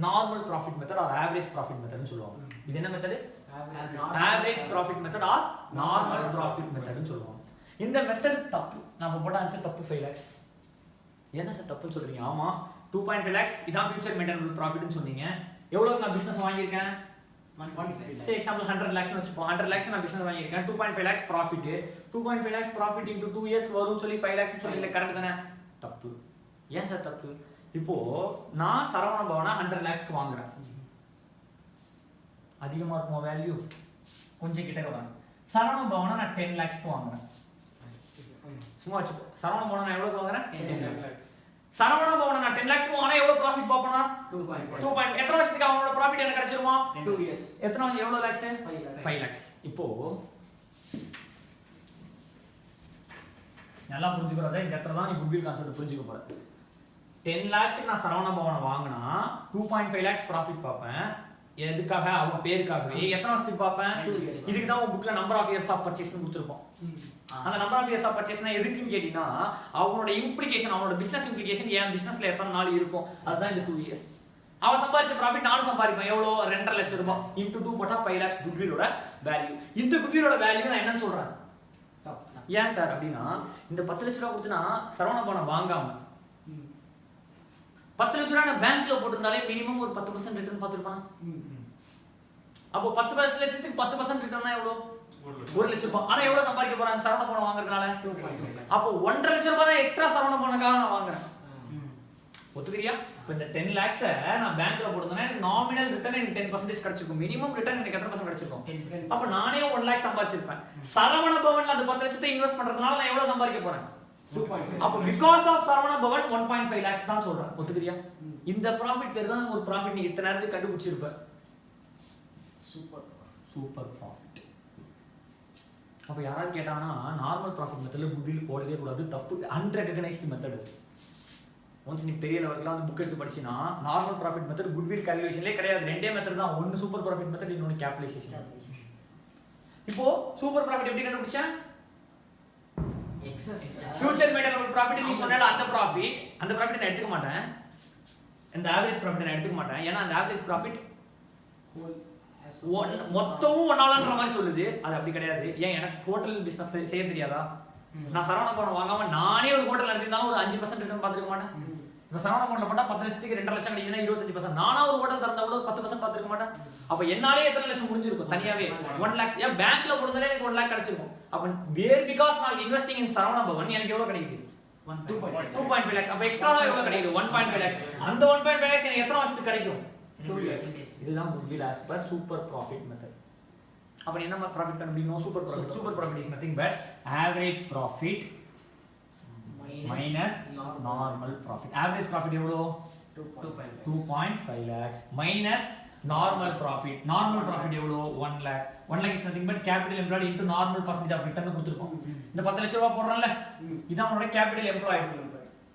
normal profit method or average profit மெத்தட்னு சொல்லுவாங்க. இது என்ன method? Average profit method or normal profit மெத்தட்னு சொல்லுவாங்க. இந்த மெத்தட் தப்பு. நம்ம போட்ட ஆன்சர் தப்பு. 5 lakhs. என்ன சார் தப்புன்னு சொல்றீங்க? ஆமா 2.5 lakhs இதான் ஃபியூச்சர் மெயின்டனபிள் ப்ராஃபிட்னு சொன்னீங்க. எவ்வளவு நான் பிசினஸ் வாங்கியிருக்கேன்? 1.5. சே எக்ஸாம்பிள் 100 lakhs வச்சுப்போம். 100 lakhs நான் பிசினஸ் வாங்கியிருக்கேன். 2.5 lakhs profit. 2.5 lakhs profit into 2 years வரும்னு சொல்லி 5 lakhs சொல்றீங்க. கரெக்ட் தானே? தப்பு. ஏன் சார் தப்பு? இப்போ நான் சரவண பவனா 100 lakhsக்கு வாங்குறேன். அதிகமா இருக்குமா வேல்யூ? கொஞ்சம் கிட்ட வரேன். சரவண பவனா நான் 10 lakhsக்கு வாங்குறேன். சும்மா வச்சுக்கோ. சரவண பவனா நான் எவ்வளவுக்கு வாங்குறேன்? 10 lakhs. சரவண பவனா நான் 10 lakhsக்கு வாங்குனா எவ்வளவு ப்ராஃபிட் பாப்பனா? 2.5. எத்தனை வருஷத்துக்கு அவனோட ப்ராஃபிட் எனக்கு கிடைச்சிருமா? 2 years. எத்தனை எவ்வளவு lakhs? 5 lakhs. இப்போ நல்லா புரிஞ்சுக்கிறத இந்த இடத்துல தான் நீ குட்வில் கான்செப்ட் புரிஞ்சுக்க போற. 10 lakhsக்கு நான் சரவண பவனை வாங்கினா 2.5 lakhs ப்ராஃபிட் பார்ப்பேன். எதுக்காக? அவன் பேருக்காகவே. எத்தனை வருஷத்துக்கு பார்ப்பேன்? 2 years. இதுக்கு தான் உன் புக்ல நம்பர் ஆஃப் இயர்ஸ் ஆஃப் பர்ச்சேஸ்னு கொடுத்துருப்போம். அந்த நம்பர் ஆஃப் இயர்ஸ் ஆஃப் பர்ச்சேஸ்னா எதுக்குன்னு கேட்டீங்கன்னா அவனோட இம்ப்ளிகேஷன், அவனோட பிசினஸ் இம்ப்ளிகேஷன் என் பிசினஸ்ல எத்தனை நாள் இருக்கும் அதுதான் இந்த 2 years. அவன் சம்பாதிச்ச ப்ராஃபிட் நானும் சம்பாதிப்பேன். எவ்வளோ? 2.5 லட்சம் ரூபாய் இன்டு 2 போட்டா 5 lakhs குட்விலோட வேல்யூ. இந்த குட்விலோட வேல்யூ நான் என்னன்னு சொல்றேன்? ஏன் சார் அப்படின்னா இந்த 10 லட்ச ரூபா கொடுத்துனா சரவண பவனை வாங்காம 10 லட்ச ரூபா நான் பேங்க்ல போட்டிருந்தாலே மினிமம் ஒரு 10% ரிட்டர்ன் பார்த்துருப்பானா? அப்போ 10 லட்சத்துக்கு 10% ரிட்டர்னா எவ்வளவு 1 லட்சம் ரூபாய். ஆனா எவ்வளவு சம்பாதிக்க போறேன் சரவண பவன் வாங்குறதுனால 2.5. அப்போ 1.5 லட்சம் ரூபாய் தான் எக்ஸ்ட்ரா சரவண பவனுக்காக நான் வாங்குறேன். ஒத்துக்கிறியா? இப்போ இந்த 10 lakhs நான் பேங்க்ல போடுறதுனா எனக்கு நாமினல் ரிட்டர்ன் எனக்கு 10% கிடைச்சிருக்கும். மினிமம் ரிட்டர்ன் எனக்கு எத்தனை % கிடைச்சிருக்கும்? அப்ப நானே 1 lakh சம்பாதிச்சிருப்பேன். சரவண பவன்ல அந்த 10 லட்சத்தை இன்வெஸ்ட் பண்றதுனால நான் எவ்வளவு சம்பாதிக்க போறேன்? 2.5. அப்ப because of Saravana Bhavan 1.5 lakhs தான் சொல்றேன். ஒத்துக்கிறியா? இந்த ப்ராஃபிட் பேர் தான் ஒரு ப்ராஃபிட். நீ இத்தனை நேரத்துக்கு கண்டுபிடிச்சிருப்ப. Super profit. அப்ப யாராவது கேட்டாங்கன்னா நார்மல் ப்ராஃபிட் மெத்தட்ல குட்வில் போடவே கூடாது, தப்பு. Unrecognised method. ஒன்ஸ் நீ பெரிய லெவலுக்குலாம் வந்து புக் எடுத்து படிச்சினா நார்மல் ப்ராஃபிட் மெத்தட் குட்வில் கால்குலேஷன்லேயே கிடையாது. ரெண்டே மெத்தட் தான். ஒன்னு சூப்பர் ப்ராஃபிட் மெத்தட், இன்னொன்னு கேபிடலைசேஷன். இப்போ சூப்பர் ப்ராஃபிட் எப்படி கண்டுபிடிச்சேன்? எக்ஸஸ் ஃபியூச்சர் மெட்டல் ப்ராஃபிட் நீ சொன்னல அந்த ப்ராஃபிட் நான் எடுத்துக்க மாட்டேன். இந்த ஆவரேஜ் ப்ராஃபிட் நான் எடுத்துக்க மாட்டேன். ஏன்னா அந்த ஆவரேஜ் ப்ராஃபிட் மொத்தமும் ஒன்னாலன்ற மாதிரி சொல்லுது. அது அப்படி கிடையாது. ஏன் எனக்கு ஹோட்டல் பிசினஸ் செய்ய தெரியாதா? நான் சரவண பவன் வாங்காம நானே ஒரு ஹோட்டல் நடத்திருந்தாலும் ஒரு 5% ரிட்டர்ன் பார்த்துருக்க மாட்டேன். இப்போ சரவண பவன்ல போட்டா 10 லட்சத்துக்கு 2 லட்சம் கிடைக்குதுன்னா 25%. நானா ஒரு ஹோட்டல் திறந்தா கூட 10% பார்த்துருக்க மாட்டேன். அப்ப என்னாலே எத்தனை லட்சம் முடிஞ்சிருக்கும் தனியாவே? 1 lakhs. ஏன் பேங்க்ல போடுறதாலே எனக்கு 1 lakh கிடைச்சிருக்கும். அப்ப வேர் பிகாஸ் நான் இன்வெஸ்டிங் இன் சரவண பவன் எனக்கு எவ்வளவு கிடைக்குது? 2.5 lakhs. அப்ப எக்ஸ்ட்ரா எவ்வளவு கிடைக்குது? 1.5 lakhs. அந்த 1.5 lakhs எனக்கு எத்தனை வருஷத்துக்கு கிடைக்கும்? 2 years. இதுதான் goodwill as per super profit method. அப்ப என்ன ப்ராஃபிட் கண்டுபிடிக்கணும்? Super profit. Super profit is nothing but average profit minus normal profit. Average profit எவ்வளவு? 2.5 lakhs minus normal profit. Normal profit எவ்வளவு? 1 lakh. 1 lakh is nothing but capital employed into normal percentage of return கொடுத்திருக்கோம். இந்த 10 லட்சம் ரூபாய் போடுறோம்ல, இதான் உன்னோட கேபிட்டல் எம்ப்ளாய்ட்.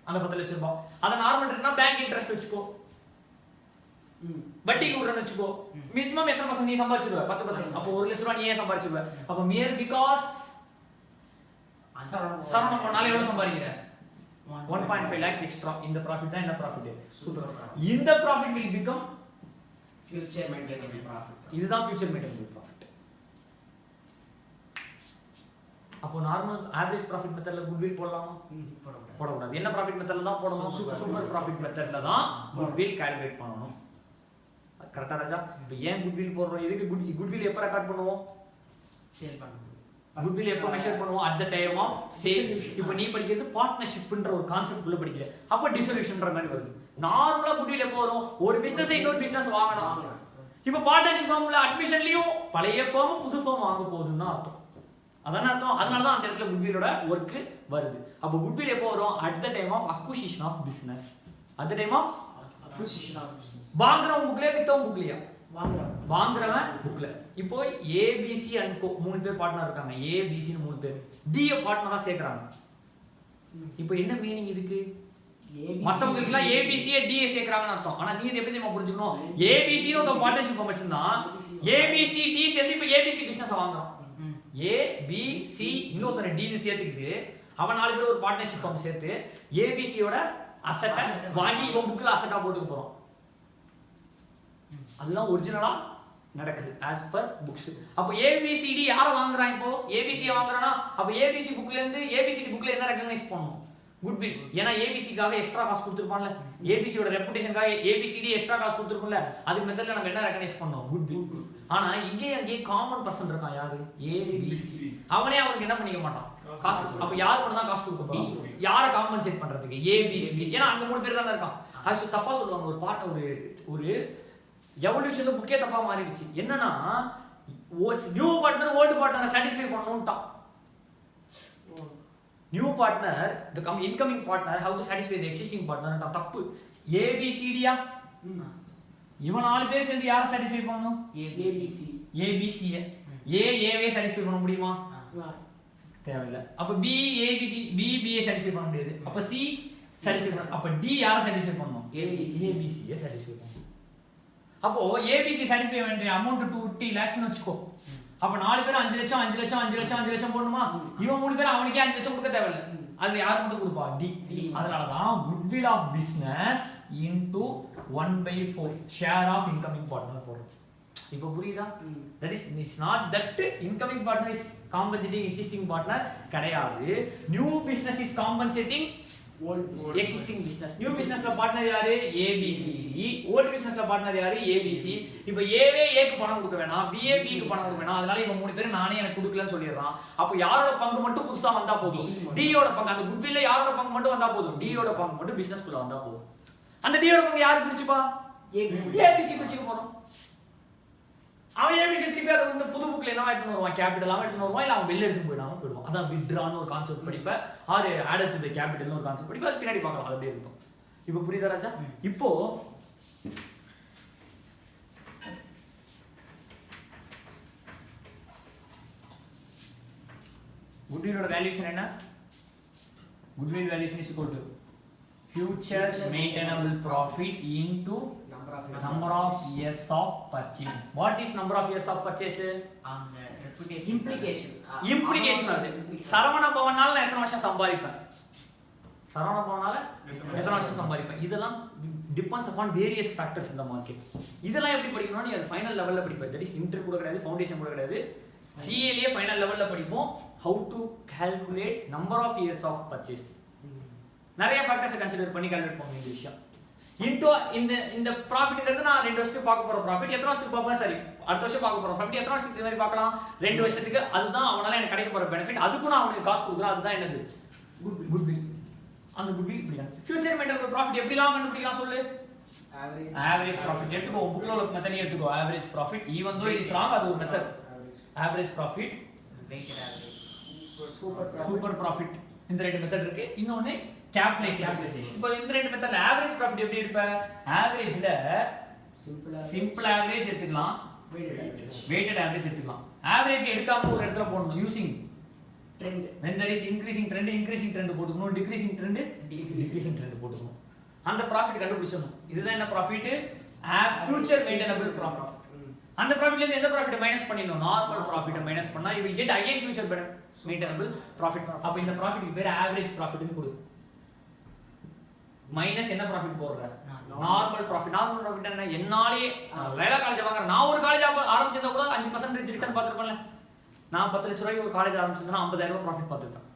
அந்த 10 லட்சம் ரூபாய் அத நார்மல் ரிட்டர்னா பேங்க் இன்ட்ரஸ்ட் வெச்சுக்கோ, வட்டி கூடுறன்னு வெச்சுக்கோ. மினிமம் எத்தனை பர்சன்ட் நீ சம்பாதிச்சிருவ? 10%. அப்போ 1 லட்சம் ரூபாய் நீ ஏன் சம்பாதிச்சிருவ? அப்போ மியர் பிகாஸ் சரவண பவனால எவ்வளவு சம்பாதிக்கிற? 1.5 lakhs எக்ஸ்ட்ரா. இந்த ப்ராஃபிட் தான் என்ன ப்ராஃபிட்? Super profit. இந்த profit will become future maintainable profit. இதுதான் ஃபியூச்சர் மெயின்டெனபிள் ப்ராஃபிட். அப்போ நார்மல் ஆவரேஜ் ப்ராஃபிட் மெத்தட்ல குட்வில் போடலாமா? போடக்கூடாது. என்ன ப்ராஃபிட் மெத்தட்ல தான் போடணும்? சூப்பர் ப்ராஃபிட் மெத்தட்ல தான் குட்வில் கால்குலேட் பண்ணணும். கரெக்ட்டா ராஜா? இப்போ ஏன் குட்வில் போடுறோம்? எதுக்கு குட்வில் எப்ப ரெக்கார்ட் பண்ணுவோம்? சேல் பண்ணுவோம். குட்வில் எப்ப மெஷர் பண்ணுவோம்? At the time of sale. இப்போ நீ படிக்கிறது பார்ட்னர்ஷிப்ன்ற ஒரு கான்செப்ட் குள்ள படிக்கிற. அப்ப டிசொல்யூஷன்ன்ற மாதிரி வருது. நார்மலா குட்வில் எப்ப வரும்? ஒரு பிசினஸ் இன்னொரு பிசினஸ் வாங்கணும். இப்போ பார்ட்னர்ஷிப் ஃபார்ம்ல அட்மிஷன்லயும் பழைய ஃபார்ம் புது ஃபார்ம் வாங்க போகுதுன்னு தான் அர்த்தம். அதான அர்த்தம். அதனால தான் அந்த இடத்துல குட்விலோட வர்க் வருது. அப்போ குட்வில் எப்போ வரும்? At the time of acquisition of business. At the time of Acquisition of business. வாங்குறவன் புக்லயே வித்தவன் புக்லயா? வாங்குறவன் புக்ல. இப்போ ஏபிசி அண்ட் கோ 3 பேர் பார்ட்னர் இருக்காங்க. ஏபிசின்னு 3 பேர் டி பார்ட்னரா சேர்க்கறாங்க. இப்போ என்ன மீனிங் இதுக்கு? மத்தவங்களுக்கு எல்லாம் ஏபிசி டிஏ சேர்க்கறாங்கன்னு அர்த்தம். ஆனா நீ எப்படி தெரியுமா புரிஞ்சுக்கணும்? ஏபிசி ஒரு பார்ட்னர்ஷிப் ஃபார்ம் வச்சிருந்தா ஏபிசி டி சேர்ந்து இப்போ ஏபிசி பிசினஸ் வாங்குறான். ஏபிசி இன்னொருத்தர டி னு சேர்த்துக்கிட்டு அவன் 4 பேர் ஒரு பார்ட்னர்ஷிப் ஃபார்ம் சேர்த்து ஏபிசியோட அசெட்டை வாங்கி இவன் புக்ல அசெட்டா போட்டுக்க போறோம். அதுதான் ஒரிஜினலா நடக்குது as per books. அப்ப ஏபிசிடி யார வாங்குறான்? இப்போ ஏபிசி வாங்குறானா அப்ப ஏபிசி புக்ல இருந்து ஏபிசிடி புக்ல என்ன ரெகக்னைஸ் பண்ணனும்? குட்வில். ஏனா ஏபிசிக்காக எக்ஸ்ட்ரா காசு கொடுத்திருப்பான்ல, ஏபிசியோட ரெபுடேஷனுக்காக ஏபிசிடி எக்ஸ்ட்ரா காசு கொடுத்திருக்கும்ல, அது மெத்தட்ல நம்ம என்ன ரெகக்னைஸ் பண்ணோம்? குட்வில். ஆனா இங்கே காமன் பர்சன் இருக்கான். யாரு? ஏபிசி. அவனே அவனுக்கு என்ன பண்ணிக்க மாட்டான்? காசு. அப்ப யார் மட்டும் தான் காசு கொடுக்க போறான்? யாரை காம்பன்சேட் பண்றதுக்கு? ஏபிசி. ஏனா அங்க 3 பேர் தான இருக்கான். அது தப்பா சொல்லுவாங்க. ஒரு பார்ட்னர் ஒரு எவல்யூஷன்ல புக்கே தப்பா மாறிடுச்சு. என்னன்னா நியூ பார்ட்னர் ஓல்ட் பார்ட்னரை சாட்டிஸ்ஃபை பண்ணனும்ட்டான். New partner the incoming partner how to satisfy the existing partner ன்ற தப்பு. ஏபிசிடியா? இவன் 4 பேர் சேர்ந்து யாரை சாட்டிஸ்ஃபை பண்ணனும்? ஏபிசி. ஏபிசி ஏவே சாட்டிஸ்ஃபை பண்ண முடியுமா? தேவையில்ல. அப்ப பி ஏபிசி பிஏ சாட்டிஸ்ஃபை பண்ண முடியாது. அப்ப சி சாட்டிஸ்ஃபை பண்ண. அப்ப டி யாரை சாட்டிஸ்ஃபை பண்ணனும்? ஏபிசியை சாட்டிஸ்ஃபை பண்ணனும். அப்போ ஏபிசி சாட்டிஸ்ஃபை வேண்டிய அமௌண்ட் 250 lakhs னு வெச்சுக்கோ. அப்ப 4 பேர் 5 லட்சம் 5 லட்சம் 5 லட்சம் 5 லட்சம் போடணுமா? இவன் 3 பேர் அவனுக்கே 5 லட்சம் கொடுக்க தேவையில்ல. அதுல யார் மட்டும் கொடுப்பா? டி. அதனால தான் goodwill of business into 1/4 share of incoming partner போடுறோம். இப்போ புரியுதா? that is it's not that incoming partner is compensating existing partner கிடையாது. New business is compensating existing business. New பிசினஸ்ல பார்ட்னர் யாரு? ஏபிசி. ஓல்ட் பிசினஸ்ல பார்ட்னர் யாரு? ஏபிசி. இப்போ ஏவே ஏக்கு பணம் கொடுக்க வேணாம், பிஏ பிக்கு பணம் கொடுக்க வேணாம். அதனால இவங்க மூணு பேரும் நானே எனக்கு கொடுக்கலன்னு சொல்லிடுறான். அப்போ யாரோட பங்கு மட்டும் புதுசா வந்தா போதும்? டியோட பங்கு. அந்த குட்வில்ல யாரோட பங்கு மட்டும் வந்தா போதும்? டியோட பங்கு மட்டும் பிசினஸ்க்குள்ள வந்தா போதும். அந்த டியோட பங்கு யாரு பிரிச்சுப்பா? ஏபிசி பிரிச்சுக்க போறோம். அவன் ஏபிசி திருப்பி அதை வந்து புது புக்ல என்னவா எடுத்துன்னு வருவான்? கேபிட்டலாவும் எடுத்துன்னு வருவான், இல்ல அவன் வெளில எடுத்துன்னு போயிடுவான். அதான் வித்ட்ரான்னு ஒரு கான்செப்ட் படிப்பேன், ஆர் ஆடட் டு தி கேபிட்டல்னு ஒரு கான்செப்ட் படிப்பேன். அது பின்னாடி பார்க்கலாம், அது அப்படியே இருக்கும். இப்போ புரியுதா ராஜா? இப்போ குட்வில்லோட வேல்யூஷன் என்ன? Goodwill valuation is equal to future maintainable profit into number of years of purchase. What is number of years of purchase? Implication அது. சரவண பவனால நான் எத்தனை வருஷம் சம்பாதிப்பேன்? சரவண பவனால எத்தனை வருஷம் சம்பாதிப்பேன்? இதெல்லாம் டிபெண்ட்ஸ் அப்பான் வேரியஸ் ஃபேக்டர்ஸ் இந்த மார்க்கெட். இதெல்லாம் எப்படி படிக்கணும்னா நீ அது ஃபைனல் லெவல்ல படிப்ப. தட் இஸ் இன்டர் கூட கிடையாது, ஃபவுண்டேஷன் கூட கிடையாது. சிஏலயே ஃபைனல் லெவல்ல படிப்போம். how to calculate number of years of purchase. நிறைய ஃபேக்டர்ஸ் கன்சிடர் பண்ணி கால்குலேட் பண்ண வேண்டிய விஷயம். இன்டோ இந்த ப்ராஃபிட்ங்கிறது நான் 2 வருஷத்துக்கு பார்க்க போற ப்ராஃபிட். எத்தனை வருஷத்துக்கு பார்ப்பேன்? சரி, அடுத்த வருஷம் பார்க்க போற ப்ராஃபிட் எத்தனை வருஷத்துக்கு மாதிரி பார்க்கலாம்? 2 வருஷத்துக்கு. அதுதான் அவனால எனக்கு கிடைக்க போற பெனிஃபிட். அதுக்கு நான் அவனுக்கு காசு கொடுக்குறேன். அதுதான் என்னது? குட்வில். அந்த குட்வில் இப்படி தான். ஃபியூச்சர் மெயின்டெனபிள் ப்ராஃபிட் எப்படிலாம் கண்டுபிடிக்கலாம் சொல்லு? ஆவரேஜ் ப்ராஃபிட் எடுத்துக்கோ. புக்ல உள்ள மெத்தட் எடுத்துக்கோ. Average profit even though it is wrong, அது ஒரு method. Average profit, weighted average, super profit. இந்த ரெண்டு மெத்தட் இருக்கு. இன்னொன்னு கேபிடலைசேஷன். இப்போ இந்த ரெண்டு மெத்தட்ல ஆவரேஜ் ப்ராஃபிட் எப்படி எடுப்ப? ஆவரேஜ்ல சிம்பிள் ஆவரேஜ் எடுத்துக்கலாம், வெயிட்டட் ஆவரேஜ் எடுத்துக்கலாம். ஆவரேஜ் எடுக்காம ஒரு இடத்துல போடணும் using trend. when there is increasing trend போட்டுக்கணும், decreasing trend போட்டுக்கணும். அந்த ப்ராஃபிட் கண்டுபிடிச்சணும். இதுதான் என்ன ப்ராஃபிட்? Future maintainable profit. அந்த ப்ராஃபிட்ல இருந்து எந்த ப்ராஃபிட் மைனஸ் பண்ணிடணும்? நார்மல் ப்ராஃபிட் மைனஸ் பண்ணா you will get again future maintainable profit. அப்ப இந்த ப்ராஃபிட்க்கு பேர் ஆவரேஜ் ப்ராஃபிட்னு கொடு. மைனஸ் என்ன ப்ராஃபிட் போடுற? Normal profit. நார்மல் ப்ராஃபிட் என்ன? என்னாலே லைலா காலேஜ் வாங்குற, நான் ஒரு காலேஜ் ஆரம்பிச்சதா கூட 5% ரிட்டர்ன் பார்த்திருப்பேன்ல. நான் 10 லட்சம் ரூபாய்க்கு ஒரு காலேஜ் ஆரம்பிச்சதுன்னா 50,000 ரூபாய் ப்ராஃபிட் பார்த்திருப்பேன்.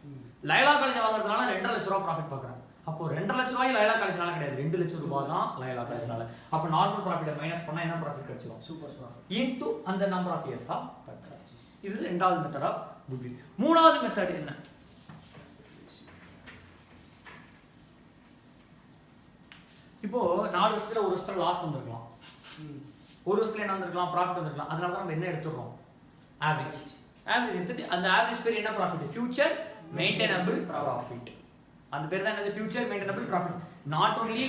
லைலா காலேஜ் வாங்குறதுனால 2.5 லட்சம் ரூபாய் ப்ராஃபிட் பார்க்கறேன். அப்போ 2.5 லட்சம் ரூபாய் லைலா காலேஜ்னால கிடையாது, 2 லட்சம் ரூபாய் தான் லைலா காலேஜ்னால. அப்ப நார்மல் ப்ராஃபிட்டை மைனஸ் பண்ணா என்ன ப்ராஃபிட் கிடைச்சிடும்? சூப்பர் ப்ராஃபிட் இன்டு அந்த number of years of purchase. இது இரண்டாவது மெத்தட் ஆஃப் குட்வில். மூணாவது மெத்தட் என்ன? இப்போ 4 வருஷத்துல ஒரு வருஷத்துல லாஸ் வந்திருக்கலாம், ஒரு வருஷத்துல என்ன வந்திருக்கலாம்? ப்ராஃபிட் வந்திருக்கலாம். அதனால தான் நம்ம என்ன எடுத்துறோம்? ஆவரேஜ். ஆவரேஜ் எடுத்துட்டு அந்த ஆவரேஜ் பேர் என்ன ப்ராஃபிட்? Future maintainable profit. அந்த பேர் தான் என்னது? Future maintainable profit. Not only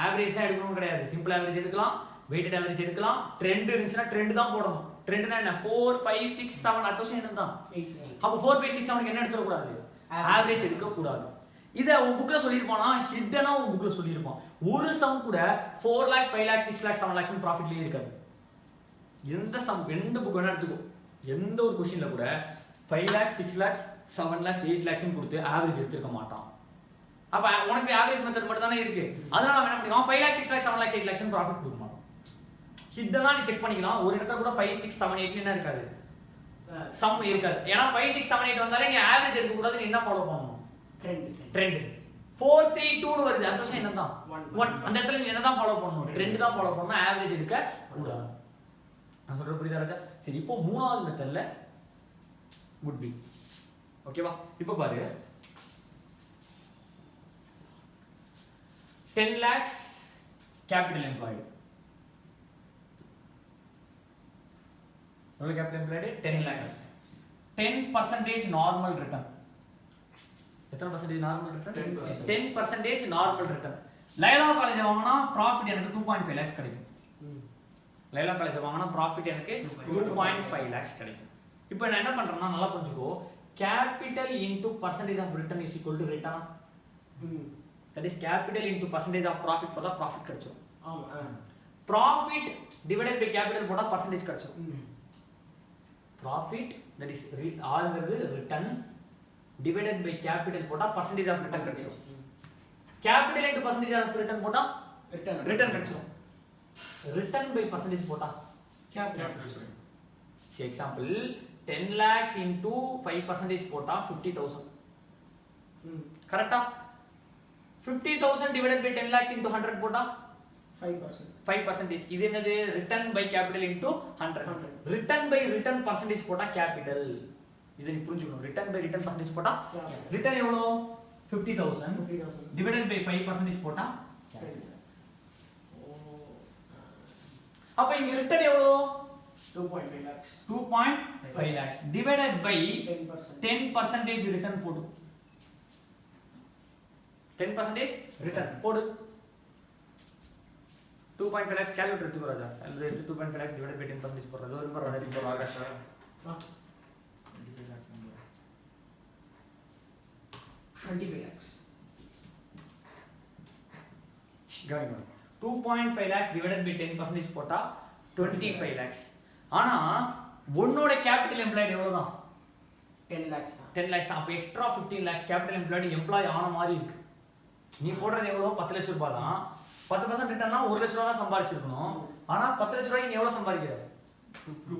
average தான் எடுக்கணும் கிடையாது, சிம்பிள் ஆவரேஜ் எடுக்கலாம், வெயிட்டட் ஆவரேஜ் எடுக்கலாம். ட்ரெண்ட் இருந்துச்சுன்னா ட்ரெண்ட் தான் போடணும். ட்ரெண்ட்னா என்ன? 4 5 6 7 அடுத்த வருஷம் என்ன தான்? அப்போ 4 5 6 7 என்ன எடுத்துற கூடாது? ஆவரேஜ் எடுக்க கூடாது. இத உன் புக்ல சொல்லிருப்பானா? ஹிட்டனா உன் புக்ல சொல்லிருப்பான். ஒரு சம் கூட 4 lakhs 5 lakhs 6 lakhs 7 lakhs ப்ராஃபிட்லயே இருக்காது. எந்த சம் எந்த புக் வேணா எடுத்துக்கோ, எந்த ஒரு क्वेश्चनல கூட 5 lakhs 6 lakhs 7 lakhs 8 lakhs கொடுத்து ஆவரேஜ் எடுத்துக்க மாட்டான். அப்ப உனக்கு ஆவரேஜ் மெத்தட் மட்டும் தானே இருக்கு. அதனால அவன் என்ன பண்ணுவான்? 5 lakhs 6 lakhs 7 lakhs 8 lakhs profit கொடுக்க மாட்டான். ஹிட்டனா நீ செக் பண்ணிக்கலாம். ஒரு இடத்துல கூட 5 6 7 8 என்ன இருக்காது? சம் இருக்காது. ஏன்னா 5 6 7 8 வந்தாலே நீ ஆவரேஜ் எடுக்க கூடாது. நீ என்ன ஃபாலோ பண்ணணும்? ட்ரெண்ட். 4 3 2 னு வருது, அடுத்த வருஷம் என்னதான்? 1. அந்த இடத்துல நீ என்னதான் ஃபாலோ பண்ணணும்? ட்ரெண்ட் தான் ஃபாலோ பண்ணணும், ஆவரேஜ் எடுக்க கூடாது. நான் சொல்றது புரியுதா ராஜா? சரி, இப்போ மூணாவது மெத்தட்ல குட்வில். ஓகேவா? இப்போ பாரு, 10 lakhs கேபிட்டல் எம்ப்ளாய்டு. எவ்வளவு capital employed? 10 lakhs. 10% normal return. எத்தனை percentage normal return? 10% normal return. Laila college வாங்கினா ப்ராஃபிட் எனக்கு 2.5 lakhs கிடைக்கும். லைலா காலேஜ் வாங்கினா ப்ராஃபிட் எனக்கு 2.5 lakhs கிடைக்கும். இப்போ நான் என்ன பண்றேன்னா, நல்லா புரிஞ்சுக்கோ, capital into percentage of return is equal to return. That is capital into percentage of profit போட்டா ப்ராஃபிட் கிடைச்சிடும். ஆமா, ப்ராஃபிட் டிவைடட் பை கேபிட்டல் போட்டா பர்சன்டேஜ் கிடைச்சிடும். ப்ராஃபிட் தட் இஸ் ஆல்ங்கிறது ரிட்டர்ன் divided by capital போட்டா percentage of return கிடைச்சிடும். capital into percentage of return போட்டா return கிடைச்சிடும். return by percentage போட்டா capital. see example 10 lakhs into 5% போட்டா 50,000. கரெக்ட்டா? 50,000 divided by 10 lakhs into 100 போட்டா 5%. 5%. இது என்னது return by capital into 100. Return by return percentage போட்டா கேபிட்டல். இதை நீ புரிஞ்சுக்கணும். ரிட்டர்ன் பை ரிட்டர்ன் பர்சன்டேஜ் போட்டா ரிட்டர்ன் எவ்வளோ 50,000 டிவைடட் பை 5% போட்டா அப்ப இங்க ரிட்டர்ன் எவ்வளோ 2.5 lakhs. 2.5 lakhs divided by 10%. 10% return போடு. 10% ரிட்டர்ன் போடு. 2.5 lakhs calculate எடுத்துக்கோ ராஜா. அதுல எடுத்து 2.5 lakhs divided by 10% போடுறது. ஒரு முறை ராஜா இப்போ ஆகாஷ். 25 lakhs. கவனிங்க. 2.5 lakhs divided by 10% போட்டா 25 lakhs. ஆனா உன்னோட கேபிட்டல் எம்ப்ளாய்டு எவ்வளவுதான் 10 lakhs. 10 lakhs தான். அப்ப extra 15 lakhs capital employed employ ஆன மாதிரி இருக்கு. நீ போடுறது எவ்வளவு 10 லட்சம் ரூபாய் தான். 10% ரிட்டர்ன்னா 1 லட்சம் ரூபாய் தான் சம்பாதிச்சிருக்கணும். ஆனா 10 லட்சம் ரூபாய்க்கு நீ எவ்வளவு சம்பாதிக்கிற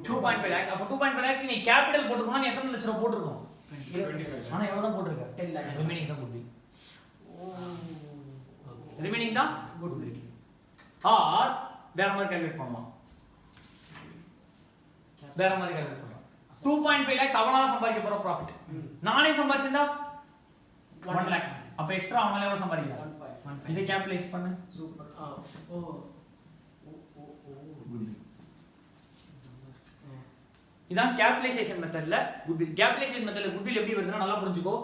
2.5 lakhs. அப்ப 2.5 lakhs நீ கேபிட்டல் போட்டுக்கணும். நீ எத்தனை லட்சம் ரூபாய் போட்டுருக்கணும்? ஆனா எவ்வளவு தான் போட்டுருக்க 10 lakhs. ரிமைனிங் தான் குட்வில். ரிமைனிங் தான் குட்வில். ஆர் வேற மாதிரி கால்குலேட் பண்ணலாம். வேற மாதிரி கால்குலேட் பண்ணலாம். 2.5 lakhs அவனால சம்பாதிக்க போற ப்ராஃபிட். நானே சம்பாதிச்சேன்டா 1 lakh. அப்ப எக்ஸ்ட்ரா அவனால எவ்வளவு சம்பாதிக்கலாம்? இதை கேபிட்டலைஸ் பண்ணு. சூப்பர். இதான் கேபிட்டலைசேஷன் மெத்தட்ல குட்வில். கேபிட்டலைசேஷன் மெத்தட்ல குட்வில் எப்படி வருதுன்னா நல்லா புரிஞ்சுக்கோ.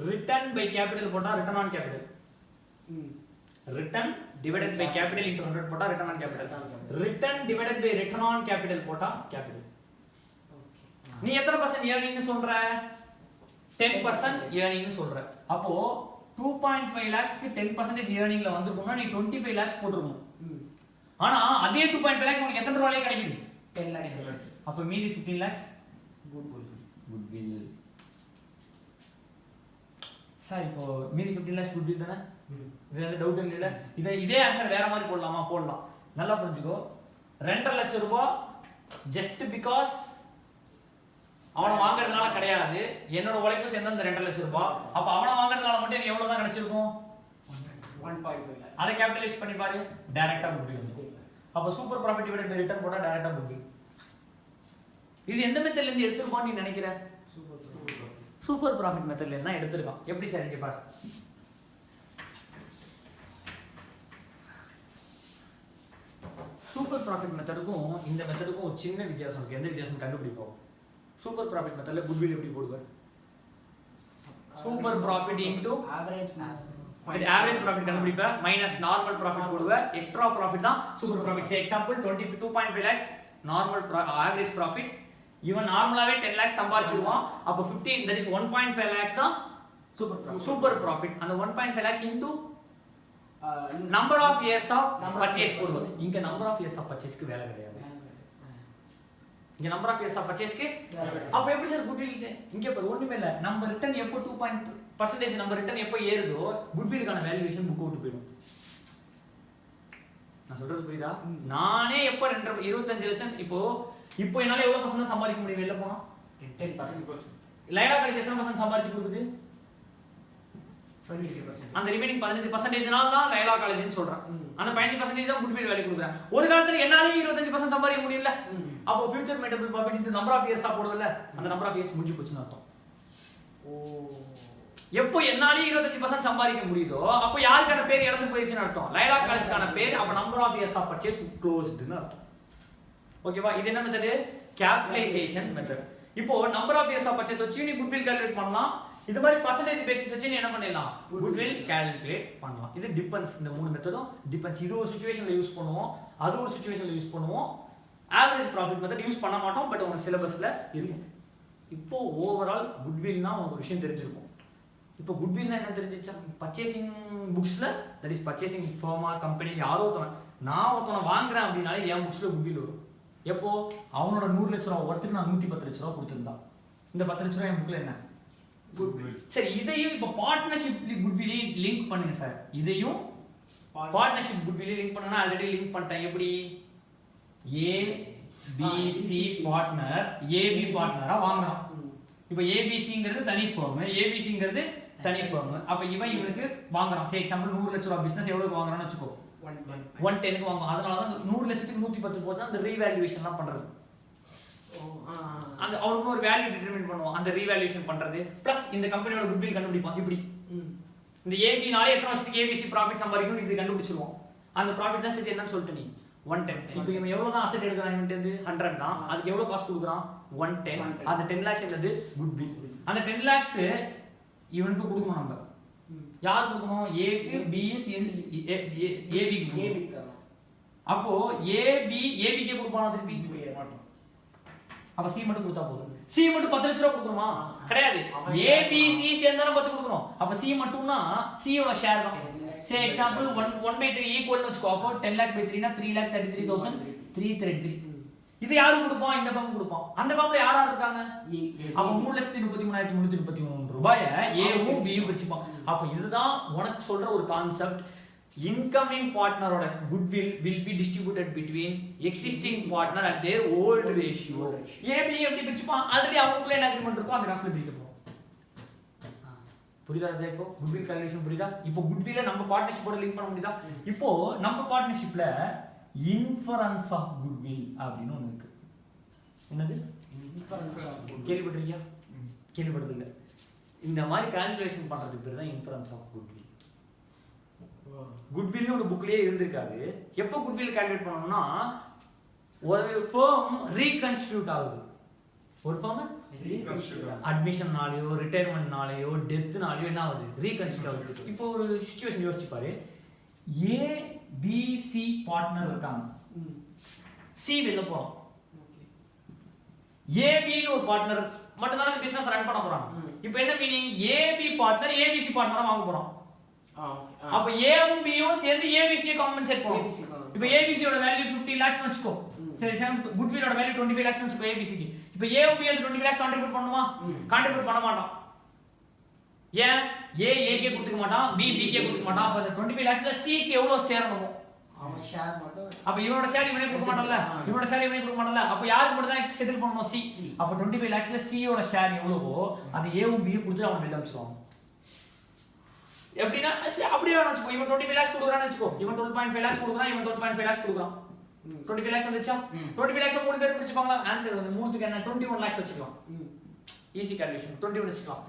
ரிட்டர்ன் பை கேபிட்டல் போட்டா return on capital. Return divided by capital into 100 போட்டா return on capital. Return divided by return on capital போட்டா கேபிட்டல். நீ எத்தனை பர்சன்ட் ஏர்னிங்னு சொல்ற? 10% ஏர்னிங்னு சொல்ற. அப்போ 2.5 lakhsக்கு 10% ஏர்னிங்ல வந்துருக்கும்னா நீ 25 lakhs போட்டுருக்கணும். ஆனா அதே 2.5 lakhs உனக்கு எத்தனை ரூபாயில கிடைக்குது? 10 lakhs. அப்ப மீதி 15 lakhs குட்வில். சார் இப்போ மீதி 15 lakhs குட்வில் தானே? இதுல எந்த டவுட் இல்ல. இதே ஆன்சர் வேற மாதிரி போடலாமா? போடலாம். நல்லா புரிஞ்சுக்கோ. 2.5 லட்சம் ரூபாய் ஜஸ்ட் பிகாஸ் அவனை வாங்குறதுனால கிடையாது. என்னோட உழைப்பு சேர்ந்து அந்த 2.5 லட்சம் ரூபாய். அப்ப அவனை வாங்குறதுனால மட்டும் நீ எவ்வளவு தான் கிடைச்சிருக்கும்? 1.5 lakhs. அதை கேபிட்டலைஸ் பண்ணி பாரு. டைரக்டா குட்வில் வந்து. அப்ப super profit divided by return போட்டா டைரக்டா குட்வில். இது எந்த மெத்தட்ல இருந்து எடுத்துருப்பான்னு நீ நினைக்கிற? சூப்பர் ப்ராஃபிட் மெத்தட்ல இருந்து தான் எடுத்துருக்கான். எப்படி சார் இங்க பாரு. சூப்பர் ப்ராஃபிட் மெத்தடுக்கும் இந்த மெத்தடுக்கும் ஒரு சின்ன வித்தியாசம் இருக்கு. எந்த வித்தியாசம் கண்டுபிடிப்போம்? சூப்பர் ப்ராஃபிட் மெத்தட்ல குட்வில் எப்படி போடுவேன்? Super profit into average profit கண்டுபிடிப்ப மைனஸ் நார்மல் ப்ராஃபிட் போடுவ. எக்ஸ்ட்ரா ப்ராஃபிட் தான் super profit. Example 2.5 lakhs normal average profit. இவன் நார்மலாவே 10 lakhs சம்பாதிச்சிடுவான். அப்ப 15 that is 1.5 lakhs தான் சூப்பர் ப்ராஃபிட். அந்த 1.5 lakhs into number of years of purchase போடுவோம். இங்க நம்பர் ஆஃப் இயர்ஸ் ஆஃப் பர்ச்சேஸ்க்கு வேலை கிடையாது. இங்க நம்பர் ஆஃப் இயர்ஸ் ஆஃப் பர்ச்சேஸ்க்கு அப்ப எப்படி சார் குட்வில்? இங்க பாரு ஒண்ணுமே இல்ல. நம்ம ரிட்டர்ன் எப்போ 2% நம்ம ரிட்டர்ன் எப்போ ஏறுதோ குட்விலுக்கான வேல்யூவேஷன் புக் அவுட் போயிடும். நான் சொல்றது புரியுதா? நானே எப்போ 25 லட்சம் இப்போ என்னால எவ்வளவு பர்சன்ட் சம்பாதிக்க முடியும் வெளில போனா? 10%. லைலா காலேஜ் எத்தனை பர்சன்ட் சம்பாதிச்சு கொடுக்குது? 25%. அந்த ரிமைனிங் 15% தான் லைலா காலேஜ்னு சொல்றேன். அந்த 15% தான் குட்வில் வேல்யூ கொடுக்குறேன். ஒரு காலத்துல என்னால 25% சம்பாதிக்க முடியல. அப்போ future maintainable profit into number of years போடுவல. அந்த நம்பர் ஆஃப் இயர்ஸ் முடிஞ்சு போச்சுன்னு அர்த்தம். எப்போ என்னால 25% சம்பாதிக்க முடியுதோ அப்போ யாருக்கான பேர் இழந்து போயிடுச்சுன்னு அர்த்தம்? லைலா காலேஜ்க்கான பேர். அப்ப number of years of purchase க்ளோஸ்ட்னு அர்த்தம். ஓகேவா? இது என்ன மெத்தட்? Capitalisation method. இப்போ number of years of purchase வச்சு நீ குட்வில் கால்குலேட் பண்ணலாம். இது மாதிரி பர்சன்டேஜ் பேசிஸ் வச்சு நீ என்ன பண்ணலாம்? குட்வில் கால்குலேட் பண்ணலாம். இது டிபெண்ட்ஸ். இந்த மூணு மெத்தடும் டிபெண்ட்ஸ். இது ஒரு சிச்சுவேஷன்ல யூஸ் பண்ணுவோம், அது ஒரு சிச்சுவேஷன்ல யூஸ் பண்ணுவோம். ஆவரேஜ் ப்ராஃபிட் மெத்தட் யூஸ் பண்ண மாட்டோம். பட் உங்க சிலபஸ்ல இருக்கும். இப்போ ஓவரால் குட்வில்னா உங்களுக்கு விஷயம் தெரிஞ்சிருக்கும். இப்போ குட்வில்னா என்ன தெரிஞ்சிச்சா? பர்ச்சேசிங் புக்ஸ்ல தட் இஸ் பர்ச்சேசிங் ஃபர்மா கம்பெனி யாரோ நான் ஒருத்தனை வாங்குறேன் அப்படின்னாலே என் புக்ஸ்ல குட்வில் வரும். எப்போ அவனோட 100 லட்சம் ரூபா ஒருத்தருக்கு நான் 110 லட்சம் ரூபா கொடுத்துருந்தான். இந்த 10 லட்சம் ரூபாய் என் புக்ல என்ன? குட்வில். சரி, இதையும் இப்போ பார்ட்னர்ஷிப் குட்விலே லிங்க் பண்ணுங்க சார். இதையும் பார்ட்னர்ஷிப் குட்விலே லிங்க் பண்ணனா ஆல்ரெடி லிங்க் பண்ணிட்டேன். எப்படி? ABC பார்ட்னர் AB பார்ட்னரா வாங்குறான். இப்போ ABCங்கிறது தனி ஃபார்ம், ABCங்கிறது தனி firm. அப்ப இவனுக்கு வாங்குறான். சே எக்ஸாம்பிள் 100 லட்சம் ரூபாய் பிசினஸ் எவ்வளவுக்கு வாங்குறான்னு வெச்சுக்கோ. 110 க்கு வாங்குவான். அதனால தான் 100 லட்சத்துக்கு 110 போச்சு அந்த ரீவேல்யூவேஷன்லாம் பண்றது. அந்த அவனுக்கு ஒரு வேல்யூ டிட்டர்மின் பண்ணுவான். அந்த ரீவேல்யூவேஷன் பண்றது பிளஸ் இந்த கம்பெனியோட குட்வில் கண்டுபிடிப்பான். இப்படி இந்த ஏபி நாளே எத்தனை வருஷத்துக்கு ஏபிசி ப்ராஃபிட் சம்பாதிக்கணும் இப்படி கண்டுபிடிச்சிருவோம். அந்த ப்ராஃபிட் தான் சேர்த்து என்னன்னு சொல்லிட்டு நீ 110. இப்போ இவன் எவ்வளவு தான் அசெட் எடுக்கறான் இவன்ட்டு 100 தான். அதுக்கு எவ்வளவு காஸ்ட் கொடுக்குறான் 110. அந்த 10 lakhs என்னது குட்வில். அந்த 10 lakhs இவனுக்கு கொடுக்கணும் நம்ம. யார் கொடுக்கணும்? A க்கு B சி AB க்கு. அப்போ AB க்கு கொடுப்பானா திருப்பி? அப்ப C மட்டும் கொடுத்தா போதும். C மட்டும் 10 லட்சம் ரூபாய் கொடுக்கணுமா? கிடையாது. A B C சேர்ந்தாலும் 10 கொடுக்கணும். அப்ப C மட்டும்னா C யோட ஷேர் தான். சே எக்ஸாம்பிள் 1/3 ஈக்குவல் னு வெச்சுக்கோ. அப்போ 10 lakh by 3 னா 3,33,333. இது யாருக்கு கொடுப்பான்? இந்த ஃபார்ம் கொடுப்பான். அந்த ஃபார்ம்ல யாரா இருக்காங்க? அப்ப 3,33,333 ரூபாய A வும் B யும் பிரிச்சுப்பான். அப்ப இதுதான் உனக்கு சொல்ற ஒரு concept. Incoming partner oda goodwill will be distributed between existing partner at their old ratio. AB எப்படி பிரிச்சுப்பான்? ஆல்ரெடி அவங்களுக்குள்ள என்ன அக்ரிமெண்ட் இருக்கோ அந்த காசுல பிரிக்க போறோம். புரியுதா சார்? இப்போ goodwill calculation புரியுதா? இப்போ goodwill நம்ம பார்ட்னர்ஷிப்போட லிங்க் பண்ண முடியுதா? இப்போ நம்ம பார்ட்னர்ஷிப்ல inference of goodwill அப்படினு ஒன்னு இருக்கு. என்னது? inference of goodwill. கேள்விப்பட்டிருக்கியா? கேள்விப்பட்டது இல்ல. இந்த மாதிரி கால்குலேஷன் பண்றதுக்கு பேர் தான் inference of goodwill. குட்வில் ஒரு புக்லயே இருந்திருக்காது. எப்போ குட்வில் கால்குலேட் பண்ணனும்னா ஒரு firm ரீகன்ஸ்டிட்யூட் ஆகுது. ஒரு firm ரீகன்ஸ்டிட்யூட் அட்மிஷன்னாலயோ ரிட்டையர்மென்ட்னாலயோ டெத்னாலயோ என்ன ஆகுது? ரீகன்ஸ்டிட்யூட் ஆகுது. இப்போ ஒரு சிச்சுவேஷன் யோசிச்சு பாரு. A B C பார்ட்னர் இருக்காங்க. C வெளிய போறான். A B னு ஒரு பார்ட்னர் மட்டும் தான் பிசினஸ் ரன் பண்ண போறாங்க. இப்போ என்ன meaning? A B partner A B C பார்ட்னரா வாங்க போறான். அப்ப A வும் B யும் சேர்ந்து ABC யை காம்பன்சேட் பண்ணும். இப்போ ABC யோட வேல்யூ 50 lakhs னு வெச்சுக்கோ. சரி குட்வில் ஓட வேல்யூ 25 lakhs னு வெச்சுக்கோ ABC க்கு. இப்போ A வும் B யும் 25 lakhs கான்ட்ரிபியூட் பண்ணுமா? கான்ட்ரிபியூட் பண்ண மாட்டான். ஏன்? A க்கு கொடுத்துக்க மாட்டான், B க்கு கொடுத்துக்க மாட்டான். அப்ப 25 lakhsல C க்கு எவ்வளவு சேரணுமோ அவன் ஷேர் மட்டும். அப்ப இவனோட ஷேர் இவனே கொடுக்க மாட்டான்ல, இவனோட ஷேர் இவனே கொடுக்க மாட்டான்ல. அப்ப யாருக்கு மட்டும் தான் செட்டில் பண்ணனும்? C. அப்ப 25 lakhsல C யோட ஷேர் எவ்வளவோ அது A வும் B யும் கொடுத்து அவன் வெளிய அனுப்பிச்சுவான். எப்படினா அப்படியே வெச்சுக்கோ. இவன் 25 lakhs கொடுக்கறான்னு வெச்சுக்கோ. இவன் 12.5 lakhs கொடுக்கறான், இவன் 12.5 lakhs கொடுக்கறான். 25 lakhs வந்துச்சா? 25 lakhs மூணு பேர் பிரிச்சுப்பாங்களா? ஆன்சர் வந்து மூணுத்துக்கு என்ன 21 lakhs வெச்சுக்கலாம். ஈஸி கால்குலேஷன் 21 வெச்சுக்கலாம்.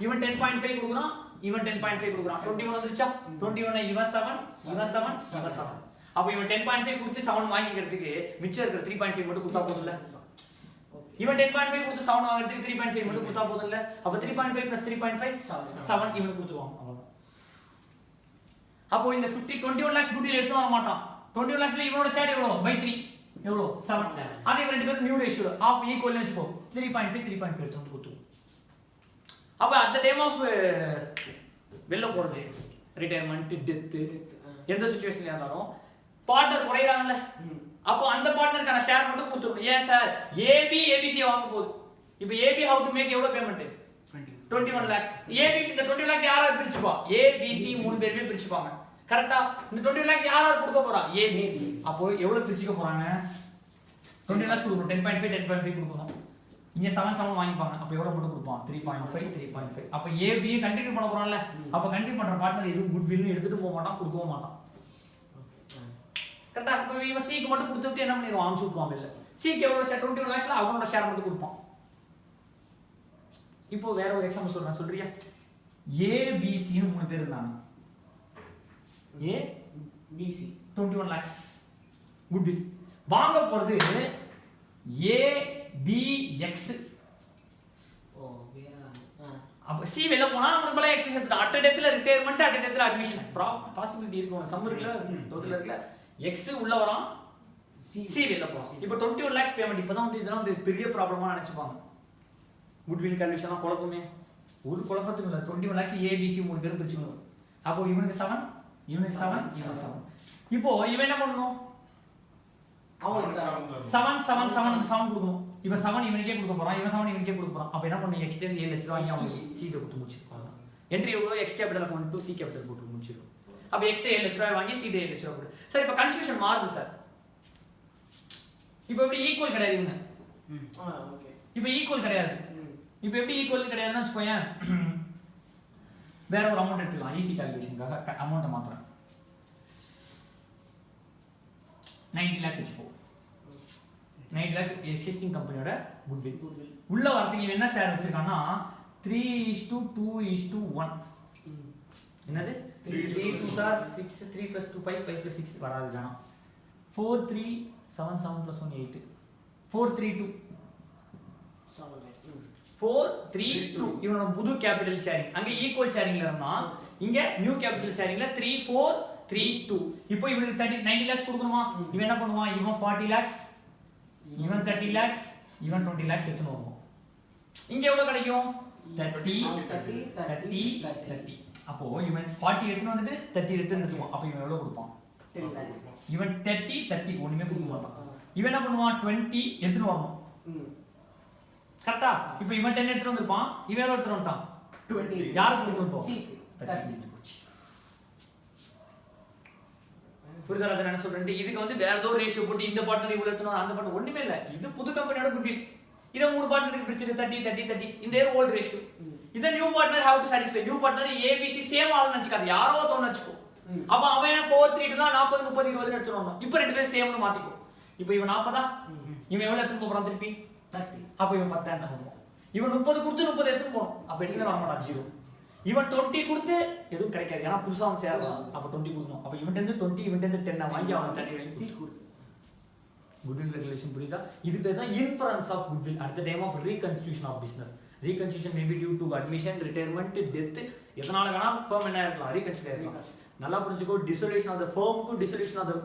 இவன் 10.5 கொடுக்கறான், இவன் 10.5 கொடுக்கறான். 21 வந்துச்சா? 21 இவன் 7, இவன் 7, இவன் 7. அப்ப இவன் 10.5 கொடுத்து 7 வாங்கிக்கிறதுக்கு மிச்சம் இருக்கிற 3.5 மட்டும் கொடுத்தா போதும்ல. இவன் 10.5 கொடுத்து 7 வாங்குறதுக்கு 3.5 மட்டும் கொடுத்தா போதும்ல. அப்ப 3.5 + 3.5 7 இவன் கொடுத்துவான். அவ்வளவுதான். அப்போ இந்த 21 lakhs குட்வில் எடுத்து வர மாட்டான். 21 lakhsல இவனோட ஷேர் எவ்வளவு? by 3 எவ்வளவு? 7. அதே ரெண்டு பேரும் நியூ ரேஷியோ ஆஃப் ஈக்குவல் னு வெச்சுக்கோ. 3.5 எடுத்து வந்து கொடுத்து. அப்ப at the time of வெளில போறது ரிட்டையர்மென்ட் டெத் எந்த சிச்சுவேஷன்ல இருந்தாலும் பார்ட்னர் குறையறாங்கல. அப்போ அந்த பார்ட்னருக்கான ஷேர் மட்டும் கொடுத்துறணும். ஏன் சார்? AB ABC வாங்க போகுது. இப்போ AB how to make எவ்வளவு பேமெண்ட்? 21 lakhs. AB இந்த 20 lakhs யாரா பிரிச்சுப்பா? A B C மூணு பேருமே பிரிச்சுப்பாங்க. கரெக்ட்டா? இந்த 20 lakhs யாரா கொடுக்க போறா? A B. அப்போ எவ்வளவு பிரிச்சுக்க போறாங்க? 20 lakhs கொடுக்கணும். 10.5 கொடுக்கணும். இங்க 7 வாங்கிப்பாங்க. அப்ப எவ்வளவு மட்டும் கொடுப்பான்? 3.5. அப்ப A B கண்டினியூ பண்ண போறான்ல. அப்ப கண்டினியூ பண்ற பார்ட்னர் எதுவும் குட்வில் எடுத்துட்டு போக மாட்டான், கொடுக்கவும் மாட்டான். கரெக்ட்டா? இப்போ இவன் C க்கு மட்டும் கொடுத்துட்டு என்ன பண்ணிடுவான்? அனுப்பிச்சு விட்டுவான் இல்ல. C க்கு எவ்வளவு ஷேர்? 21 lakhsல அவனோட ஷேர் மட்டும் கொடுப்பான். இப்போ வேற ஒரு எக்ஸாம்பிள் சொல்றேன், சொல்றியா? A B C னு மூணு பேர் இருந்தாங்க. A B C 21 lakhs goodwill. வாங்க போறது A B X. ஓ வேற. அப்ப C வெளிய போனா நமக்கு பல X சேர்த்து அட் டெத்ல ரிட்டையர்மென்ட், அட் டெத்ல அட்மிஷன் பாசிபிலிட்டி இருக்கும். சம்மர்ல டோட்டல் இருக்குல X உள்ள வரான், C வெளிய போறான். இப்போ 21 lakhs பேமெண்ட். இப்பதான் வந்து இதெல்லாம் வந்து பெரிய ப்ராப்ளமா நினைச்சுப்பாங்க. குட்வில் கால்குலேஷன் குழப்பமே. ஒரு குழப்பத்துக்கு இல்ல. 21 lakhs A B C மூணு பேர் பிரிச்சுக்கணும். அப்போ இவனுக்கு 7, இவனுக்கு 7, இவனுக்கு 7. இப்போ இவன் என்ன பண்ணனும்? அவன் 7 அந்த 7 கொடுக்கணும். இப்போ 7 இவனுக்கே கொடுக்க போறான், இவன் 7 இவனுக்கே கொடுக்க போறான். அப்ப என்ன பண்ணனும்? X டைம்ஸ் 7 லட்சம் வாங்கி அவன் C க்கு கொடுத்து முடிச்சிருப்பான். என்ட்ரி எவ்வளவு? X capital account to C capital போட்டு முடிச்சிரும். அப்ப X 7 லட்சம் ரூபாய் வாங்கி C 7 லட்சம் ரூபாய் கொடு. சார் இப்போ கன்ஃபியூஷன் மாறுது சார். இப்போ எப்படி ஈக்குவல் கிடையாது இவங்க? ஓகே. இப்போ ஈக்குவல் கிடையாது. இப்போ எப்படி ஈக்குவல் கிடையாதுன்னு வெச்சுக்கோயேன். வேற ஒரு அமௌண்ட் எடுத்துக்கலாம் ஈஸி கால்குலேஷனுக்காக அமௌண்ட்டை மாத்துறேன் 90 lakhs வச்சுப்போ 90 lakhs எக்ஸிஸ்டிங் கம்பெனியோட குட்வில் உள்ள வரதுக்கு இவன் என்ன ஷேர் வச்சிருக்கான்னா 3:2:1 என்னது 3 2 are 6 3 + 2 5 5 + 6 வராது தானா 4 3 7 7 + 1 8 4 3 2 4 3 2 இவனோட புது கேபிட்டல் ஷேரிங் அங்க ஈக்குவல் ஷேரிங்ல இருந்தா இங்க நியூ கேபிட்டல் ஷேரிங்ல 3 4 3 2 இப்போ இவனுக்கு 90 lakhs கொடுக்கணுமா இவன் என்ன பண்ணுவான் இவன் 40 lakhs இவன் 30 lakhs இவன் 20 lakhs எடுத்துட்டு வருவான் இங்க எவ்வளவு கிடைக்கும் 30 30 30 அப்போ இவன் 40 எடுத்துட்டு வந்துட்டு 30 எடுத்துட்டு வந்துடுவான் அப்போ இவன் எவ்வளவு கொடுப்பான் 10 lakhs இவன் 30 ஒண்ணுமே கொடுக்க மாட்டான் இவன் என்ன பண்ணுவான் 20 எடுத்துட்டு வரணும் கரெக்ட்டா இப்போ இவன் 10 எடுத்துட்டு வந்திருப்பான் இவன் எவ்வளவு எடுத்துட்டு வந்துட்டான் 20 யாருக்கு கொடுக்கணும் இப்போ சி 30 புரியுதா நான் என்ன சொல்றேன் இதுக்கு வந்து வேற ஏதோ ரேஷியோ போட்டு இந்த பார்ட்னர் இவ்வளவு எடுத்துறோம் அந்த பார்ட்னர் ஒண்ணுமே இல்ல இது புது கம்பெனியோட குட்வில் இத மூணு பார்ட்னருக்கு பிரிச்சிரு 30 30 30 இந்த ஏர் ஓல்ட் ரேஷியோ இத new partner have to satisfy new partner ABC same ஆளு நினைச்சுக்காத யாரோ ஒருத்தன் நினைச்சுக்கோ அப்ப அவன் 4 3 தான் 40 30 20 எடுத்துறோம் இப்போ ரெண்டு பேரும் சேம்னு மாத்திக்கோ இப்போ இவன் 40 இவன் எவ்வளவு எடுத்து போறான் திருப்பி 30 அப்ப இவன் 10 எடுத்து போறான் இவன் 30 கொடுத்து 30 எடுத்து போறான் அப்ப எதுமே வர மாட்டான் ஜீரோ இவன் 20 கொடுத்து எதுவும் கிடைக்காது ஏன்னா புதுசா அவன் சேரலாம் அப்ப 20 கொடுக்கணும் அப்ப இவன்ட்ட இருந்து 20 இவன்ட்ட இருந்து 10 வாங்கி அவன் 30 வாங்கி சி குட் குட்வில் ரெகுலேஷன் புரியுதா இது பேர் தான் inference of goodwill at the time of reconstitution of business reconstitution maybe due to admission retirement death எதனால வேணா ஃபர்ம் என்ன இருக்கலாம் ரீகன்ஸ்டிடியூட் இருக்கலாம் நல்லா புரிஞ்சுக்கோ டிசொல்யூஷன் ஆஃப் த ஃபர்முக்கு டிசொல்யூஷன் ஆஃப் த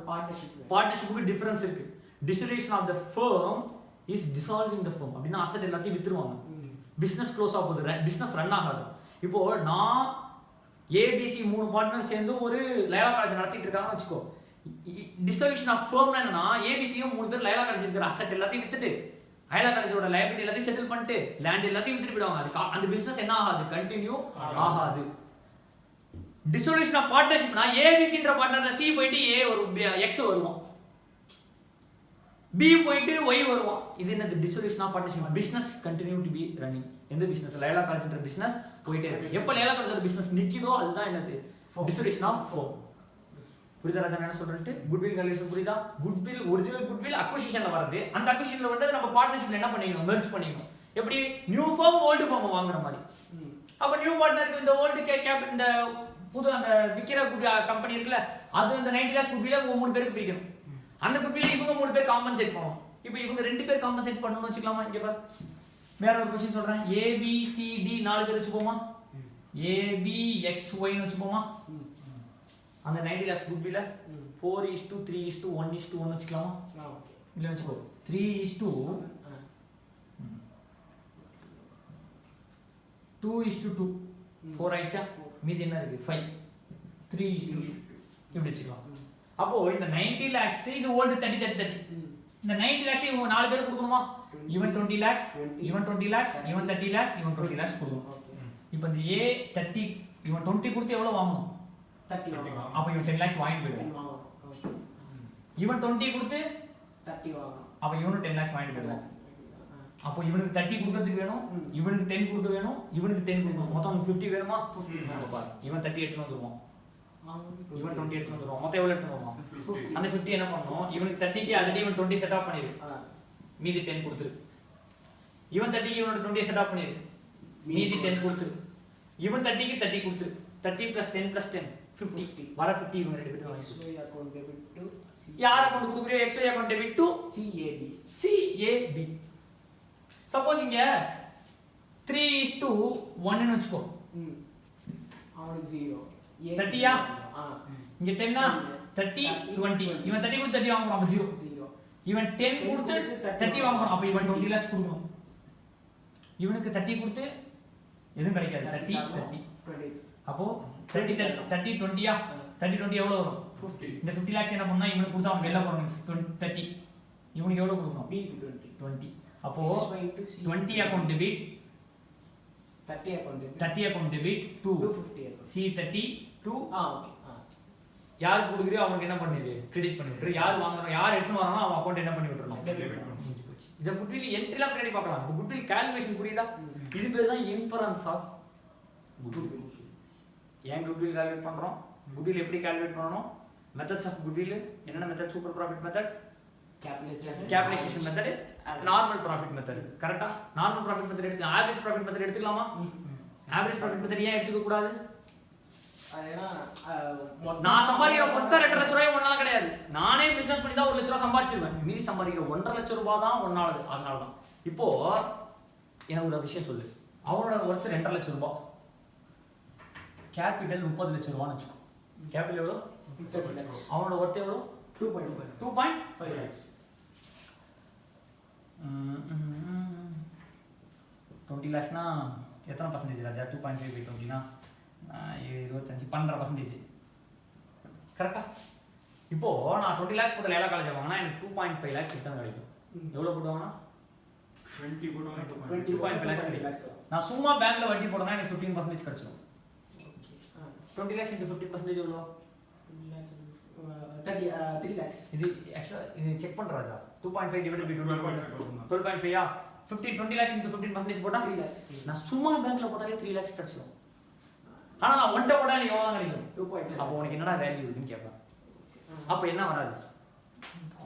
பார்ட்னர்ஷிப்புக்கு டிஃபரன்ஸ் இருக்கு dissolution of the firm is dissolving the firm அப்படின்னா அசெட் எல்லாத்தையும் வித்துருவாங்க பிசினஸ் க்ளோஸ் ஆக போகுது பிசினஸ் ரன் ஆகாது இப்போ நான் ஏபிசி 3 பார்ட்னர் சேர்ந்து ஒரு லைலா காலேஜ் நடத்திட்டு இருக்காங்கன்னு வச்சுக்கோ டிசொல்யூஷன் ஆஃப் ஃபர்ம்னா என்னன்னா ஏபிசியும் 3 பேர் லைலா காலேஜ் இருக்கிற அசெட் எல்லாத்தையும் வித்துட்டு லைலா காலேஜோட லைபிலிட்டி எல்லாத்தையும் செட்டில் பண்ணிட்டு லேண்ட் எல்லாத்தையும் வித்துட்டு போயிடுவாங்க அந்த பிசினஸ் என்ன ஆகாது கண்டினியூ ஆகாது டிசொல்யூஷன் ஆஃப் பார்ட்னர்ஷிப்னா ஏபிசின்ற பார்ட்னர்ல சி போயிட்டு ஏ ஒரு எக்ஸ் வருவான் பி போயிட்டு ஒய் வருவான் இது என்னது dissolution of partnership business continue to be running எந்த பிசினஸ் லைலா காலேஜ்ன்ற பிசினஸ் போயிட்டே இருக்கு எப்ப லைலா காலேஜோட பிசினஸ் நிக்குதோ அதுதான் என்னது டிசொல்யூஷன் ஆஃப் ஃபர்ம் புரியுதா ராஜா என்ன சொல்றேன் குட்வில் வேல்யூஷன் புரியுதா குட்வில் ஒரிஜினல் குட்வில் அக்விசிஷன்ல வருது அந்த அக்விசிஷன்ல வந்து நம்ம பார்ட்னர்ஷிப்ல என்ன பண்ணிக்கணும் மெர்ஜ் பண்ணிக்கணும் எப்படி நியூ ஃபார்ம் ஓல்ட் ஃபார்ம் வாங்குற மாதிரி அப்ப நியூ பார்ட்னருக்கு இந்த ஓல்ட் கேப் இந்த புது அந்த விக்கிற கம்பெனி இருக்குல அது அந்த 90 lakhs குட்வில 3 பேருக்கு பிரிக்கணும் அந்த குட்வில இவங்க 3 பேர் காம்பன்சேட் பண்ணணும் இப்போ இவங்க 2 பேர் காம்பன்சேட் பண்ணனும்னு வெச்சுக்கலாமா இங்க பாரு வேற ஒரு क्वेश्चन சொல்றேன் A B C D 4 பேர் வெச்சுப்போமா A B X Y னு வெச்சுப்போமா அந்த 90 lakhs குட்வில 4:3:1:1 வெச்சுக்கலாமா ஓகே இல்ல வெச்சுக்கோ 3:2:2 4 ஆயிச்சா மீதி என்ன இருக்கு 5 3:2 இப்படி வெச்சுக்கலாம் அப்போ இந்த 90 lakhs இது ஓல்ட் 30 30 30 இந்த 90 lakhs இவங்க 4 பேர் கொடுக்கணுமா இவன் 20 lakhs இவன் 20 lakhs இவன் 30 lakhs இவன் 20 lakhs கொடுக்கணும் இப்போ இந்த A 30 இவன் 20 கொடுத்து எவ்வளவு வாங்கணும் 30 அப்ப இவன் 10 lakhs வாங்கிட்டு போயிடுவான் இவன் 20 கொடுத்து 30 வாங்கணும் அப்ப இவனும் 10 lakhs வாங்கிட்டு போயிடுவான் அப்போ இவனுக்கு 30 கொடுக்கிறதுக்கு வேணும் இவனுக்கு 10 கொடுக்க வேணும் இவனுக்கு 10 கொடுக்கணும் மொத்தம் 50 வேணுமா அப்ப பாரு இவன் 30 எடுத்து வந்துருவான் இவன் 20 எடுத்து வந்துருவான் மொத்தம் எவ்வளவு எடுத்து வருவான் அந்த 50 என்ன பண்ணனும் இவனுக்கு 30 க்கு ஆல்ரெடி இவன் 20 செட் ஆப் பண்ணிரு மீதி 10 கொடுத்துரு இவன் 30 க்கு இவனோட 20 செட் ஆப் பண்ணிரு மீதி 10 கொடுத்துரு இவன் 30 க்கு 30 கொடுத்துரு 30 + 10 + 10 50 வர 50 இவங்க ரெண்டு பேரும் வாங்கிட்டு XY account debit to யார் அக்கவுண்ட் கொடுக்குறியோ XY account debit to CAB suppose இங்க 3:1 ன்னு வெச்சுக்கோ அவனுக்கு 0 30 யா இங்க 10 ஆ 30 20 இவன் 30 கொடுத்து 30 வாங்குறான் அப்ப 0 இவன் 10 கொடுத்து 30 வாங்குறான் அப்ப இவன் 20 lakhs கொடுக்கணும் இவனுக்கு 30 கொடுத்து எதுவும் கிடைக்காது 30 30 அப்போ 30 20 யா 30 20 எவ்வளவு வரும் 50 இந்த 50 lakhs என்ன பண்ணா இவனுக்கு கொடுத்தா அவன் வெளில போறணும் 30 இவனுக்கு எவ்வளவு கொடுக்கணும் B 20 அப்போ 20 account debit 30 account debit 30 account debit to 250 account C30 to okay யார் கொடுக்குறியோ அவனுக்கு என்ன பண்ணிரு கிரெடிட் பண்ணி விட்டுரு யார் வாங்குறோம் யார் எடுத்து வரானோ அவன் அக்கவுண்ட் என்ன பண்ணி விட்டுறணும் இத குட்வில் என்ட்ரிலாம் பின்னாடி பார்க்கலாம் இப்போ குட்வில் கால்குலேஷன் புரியுதா இது பேர் தான் இன்ஃபரன்ஸ் ஆஃப் குட்வில் ஏன் குட்வில் கால்குலேட் பண்ணுறோம்? குட்வில் எப்படி கால்குலேட் பண்ணணும்? மெத்தட்ஸ் ஆஃப் குட்வில் என்னென்ன method? Super profit method, capitalisation method, normal profit method. கரெக்டா? நார்மல் ப்ராஃபிட் மெத்தட் எடுத்து ஆவரேஜ் ப்ராஃபிட் மெத்தட் எடுத்துக்கலாமா? ஆவரேஜ் ப்ராஃபிட் மெத்தட் ஏன் எடுத்துக்க கூடாது? நான் சம்பாதிக்கிற மொத்த 2 லட்ச ரூபாய் ஒன்னால கிடையாது. நானே பிசினஸ் பண்ணி தான் 1 லட்ச ரூபாய் சம்பாதிச்சிருவேன். மீதி சம்பாதிக்கிற 1.5 லட்ச ரூபாய் தான் ஒன்னாலது. அதனால தான் இப்போ எனக்கு ஒரு விஷயம் சொல்லு. அவனோட ஒர்த் 2.5 லட்ச ரூபாய், கேபிட்டல் 30 லட்ச ரூபான்னு வச்சுக்கோ. கேபிட்டல் எவ்வளோ? அவனோட ஒர்த் எவ்வளோ? 2.5 lakhs. 20 lakhsனா எத்தனை பர்சன்டேஜ் ராஜா? 2.5 by 20னா 25 12%. கரெக்டா? இப்போ நான் 20 lakhs போட்டு லேலா காலேஜ் வாங்கினா எனக்கு 2.5 lakhs ரிட்டர்ன் கிடைக்கும். எவ்வளோ போடுவாங்கன்னா 2.5 lakhs கிடைக்கும். நான் சும்மா பேங்க்ல வட்டி போட்டேன்னா எனக்கு 15% கிடைச்சிடும். 20 lakhs into 15% எவ்வளோ? 3 lakhs. இது ஆக்சுவலா இது செக் பண்ற ராஜா. 2.5 divided by 12.5 yeah? 20 lakhs into 15% போட்டா 3 lakhs. நான் சும்மா பேங்க்ல போட்டாலே 3 lakhs கிடைச்சிடும். ஆனா நான் ஒன்ட்ட போட்டா எனக்கு எவ்வளவு கிடைக்கும்? 2.5. அப்போ உனக்கு என்னடா வேல்யூ இருக்குன்னு கேட்பேன். அப்போ என்ன வராது?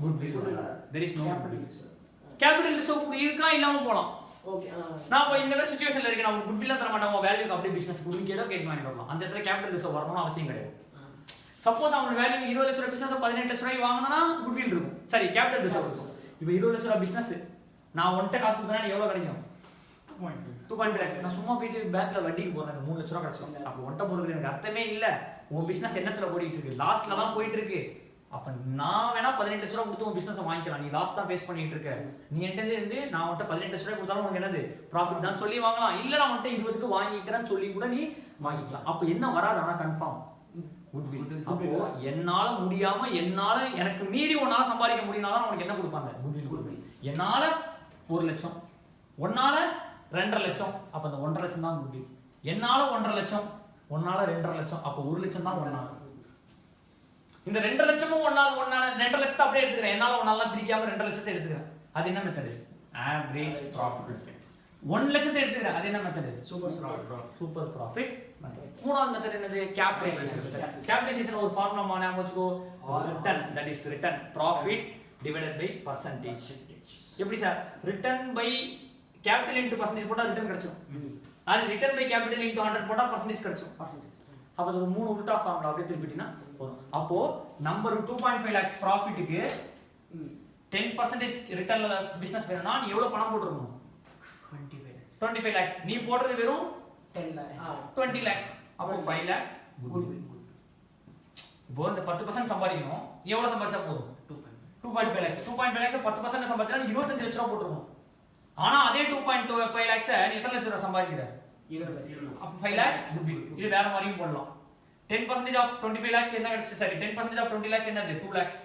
Goodwill. there is no capital reserve இருக்கலாம் இல்லாம போலாம். ஓகே. நான் இப்போ இந்த மாதிரி சிச்சுவேஷன்ல இருக்கேன். நான் குட்வில் தர மாட்டேன். உன் வேல்யூக்கு அப்படியே பிசினஸ் குடுங்க கேட்டோ கேட் வாங்கிட்டு வரலாம். அந்த இடத்துல கேபிட்டல் ரிசர்வ் வரணும்னு அவசியம் கிடையாது. சப்போஸ் அவனோட வேல்யூ 20 லட்ச ரூபாய் பிசினஸ் 18 லட்ச ரூபாய் வாங்கினா குட்வில் இருக்கும். சரி, கேபிட்டல் ரிசர்வ் இருக்கும். இப்போ 20 லட்ச ரூபாய் பிசினஸ் நான் ஒன்ட்ட காசு கொடுத்தா எனக்கு எவ்வளவு கிடைக்கும்? 2.5 lakhs. நான் சும்மா போயிட்டு பேங்க்ல வட்டிக்கு போறேன், எனக்கு 3 லட்ச ரூபாய் கிடைச்சிடும். அப்போ ஒன்ட்ட போறதுல எனக்கு அர்த்தமே இல்ல. உன் பிசினஸ் என்னத்துல ஓடிட்டு இருக்கு? லாஸ்ட்ல தான் போயிட்டு இருக்கு. அப்ப நான் வேணா 18 லட்ச ரூபாய் கொடுத்து உன் பிசினஸ் வாங்கிக்கலாம். நீ லாஸ்ட் தான் ஃபேஸ் பண்ணிட்டு இருக்க. நீ என்கிட்ட இருந்து நான் உன்ட்ட 18 லட்ச ரூபாய் கொடுத்தாலும் உனக்கு என்னது ப்ராஃபிட் தான் சொல்லி வாங்கலாம். இல்ல நான் உன்ட்ட 20க்கு வாங்கிக்கிறேன்னு சொல்லி கூட நீ வாங்கிக்கலாம். அப்ப என்ன வராது? ஆனா கன்ஃபார்ம் குட்வில். அப்போ என்னால முடியாம எனக்கு மீறி உன்னால சம்பாதிக்க முடியும்னாதான் உனக்கு என்ன கொடுப்பாங்க? குட்வில். என்னால 1 லட்சம், உன்னால 2.5 லட்சம், அப்ப அந்த 1.5 லட்சம் தான் குட்வில். என்னால 1.5 லட்சம், உன்னால 2.5 லட்சம், அப்ப 1 லட்சம் தான் ஒன்னால. இந்த 2 லட்சமும் ஒன்னால 2 லட்சத்தை அப்படியே எடுத்துக்கிறேன். என்னால ஒன்னால பிரிக்காம 2 லட்சத்தை எடுத்துக்கிறேன். அது என்ன மெத்தட்? Average profit. 1 லட்சத்தை எடுத்துக்கிறேன். அது என்ன மெத்தட்? Super profit. மூணாவது மெத்தட் என்னது? Capitalisation method. கேபிடலைசேஷன் ஒரு ஃபார்முலா ஞாபகம் வச்சுக்கோ. Return, that is return profit divided by percentage. எப்படி sir? Return by capital into percentage போட்டா ரிட்டர்ன் கிடைச்சிடும். அது ரிட்டர்ன் பை கேபிட்டல் இன்டு 100 போட்டா பர்சன்டேஜ் கிடைச்சிடும். அப்ப அது ஒரு 3 உல்டா ஃபார்முலா அப்படியே திருப்பிட்டீங்கன்னா போதும். அப்போ நம்பர் 2.5 lakhs ப்ராஃபிட்டுக்கு 10% ரிட்டர்ன்ல பிசினஸ் வேணும்னா நீ எவ்வளவு பணம் போட்டுறணும்? 25 lakhs. நீ போடுறது வெறும் 20 lakhs. அப்போ 5 lakhs குட்வில். இப்போ இந்த 10% சம்பாதிக்கணும். எவ்வளவு சம்பாதிச்சா போதும்? 2.5 lakhs. 2.5 lakhs 10% சம்பாதிச்சா நீ 25 லட்சம் ரூபாய் போட்டுறணும். ஆனா அதே 2.5 lakhs நீ எத்தனை லட்சம் ரூபாய் சம்பாதிக்கிற? 20. அப்ப 5 lakhs குட்வில். இது வேற மாதிரியும் போடலாம். 10% of 25 lakhs என்ன கிடைச்சு? சரி, 10% of 20 lakhs என்னது? 2 lakhs.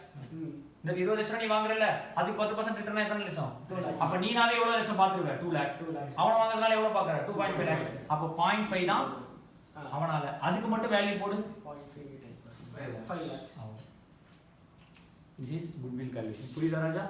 இந்த 20 லட்சம் நீ வாங்குறல, அதுக்கு 10% ரிட்டர்ன் எத்தனை லட்சம்? 2 lakhs. அப்ப நீனாவே எவ்வளவு லட்சம் பாத்துருவ? 2 lakhs. அவன வாங்குறதுனால எவ்வளவு பாக்குற? 2.5 lakhs. அப்ப 0.5 தான் அவனால. அதுக்கு மட்டும் வேல்யூ போடு. 5 lakhs. This is goodwill calculation. புரியுதா ராஜா?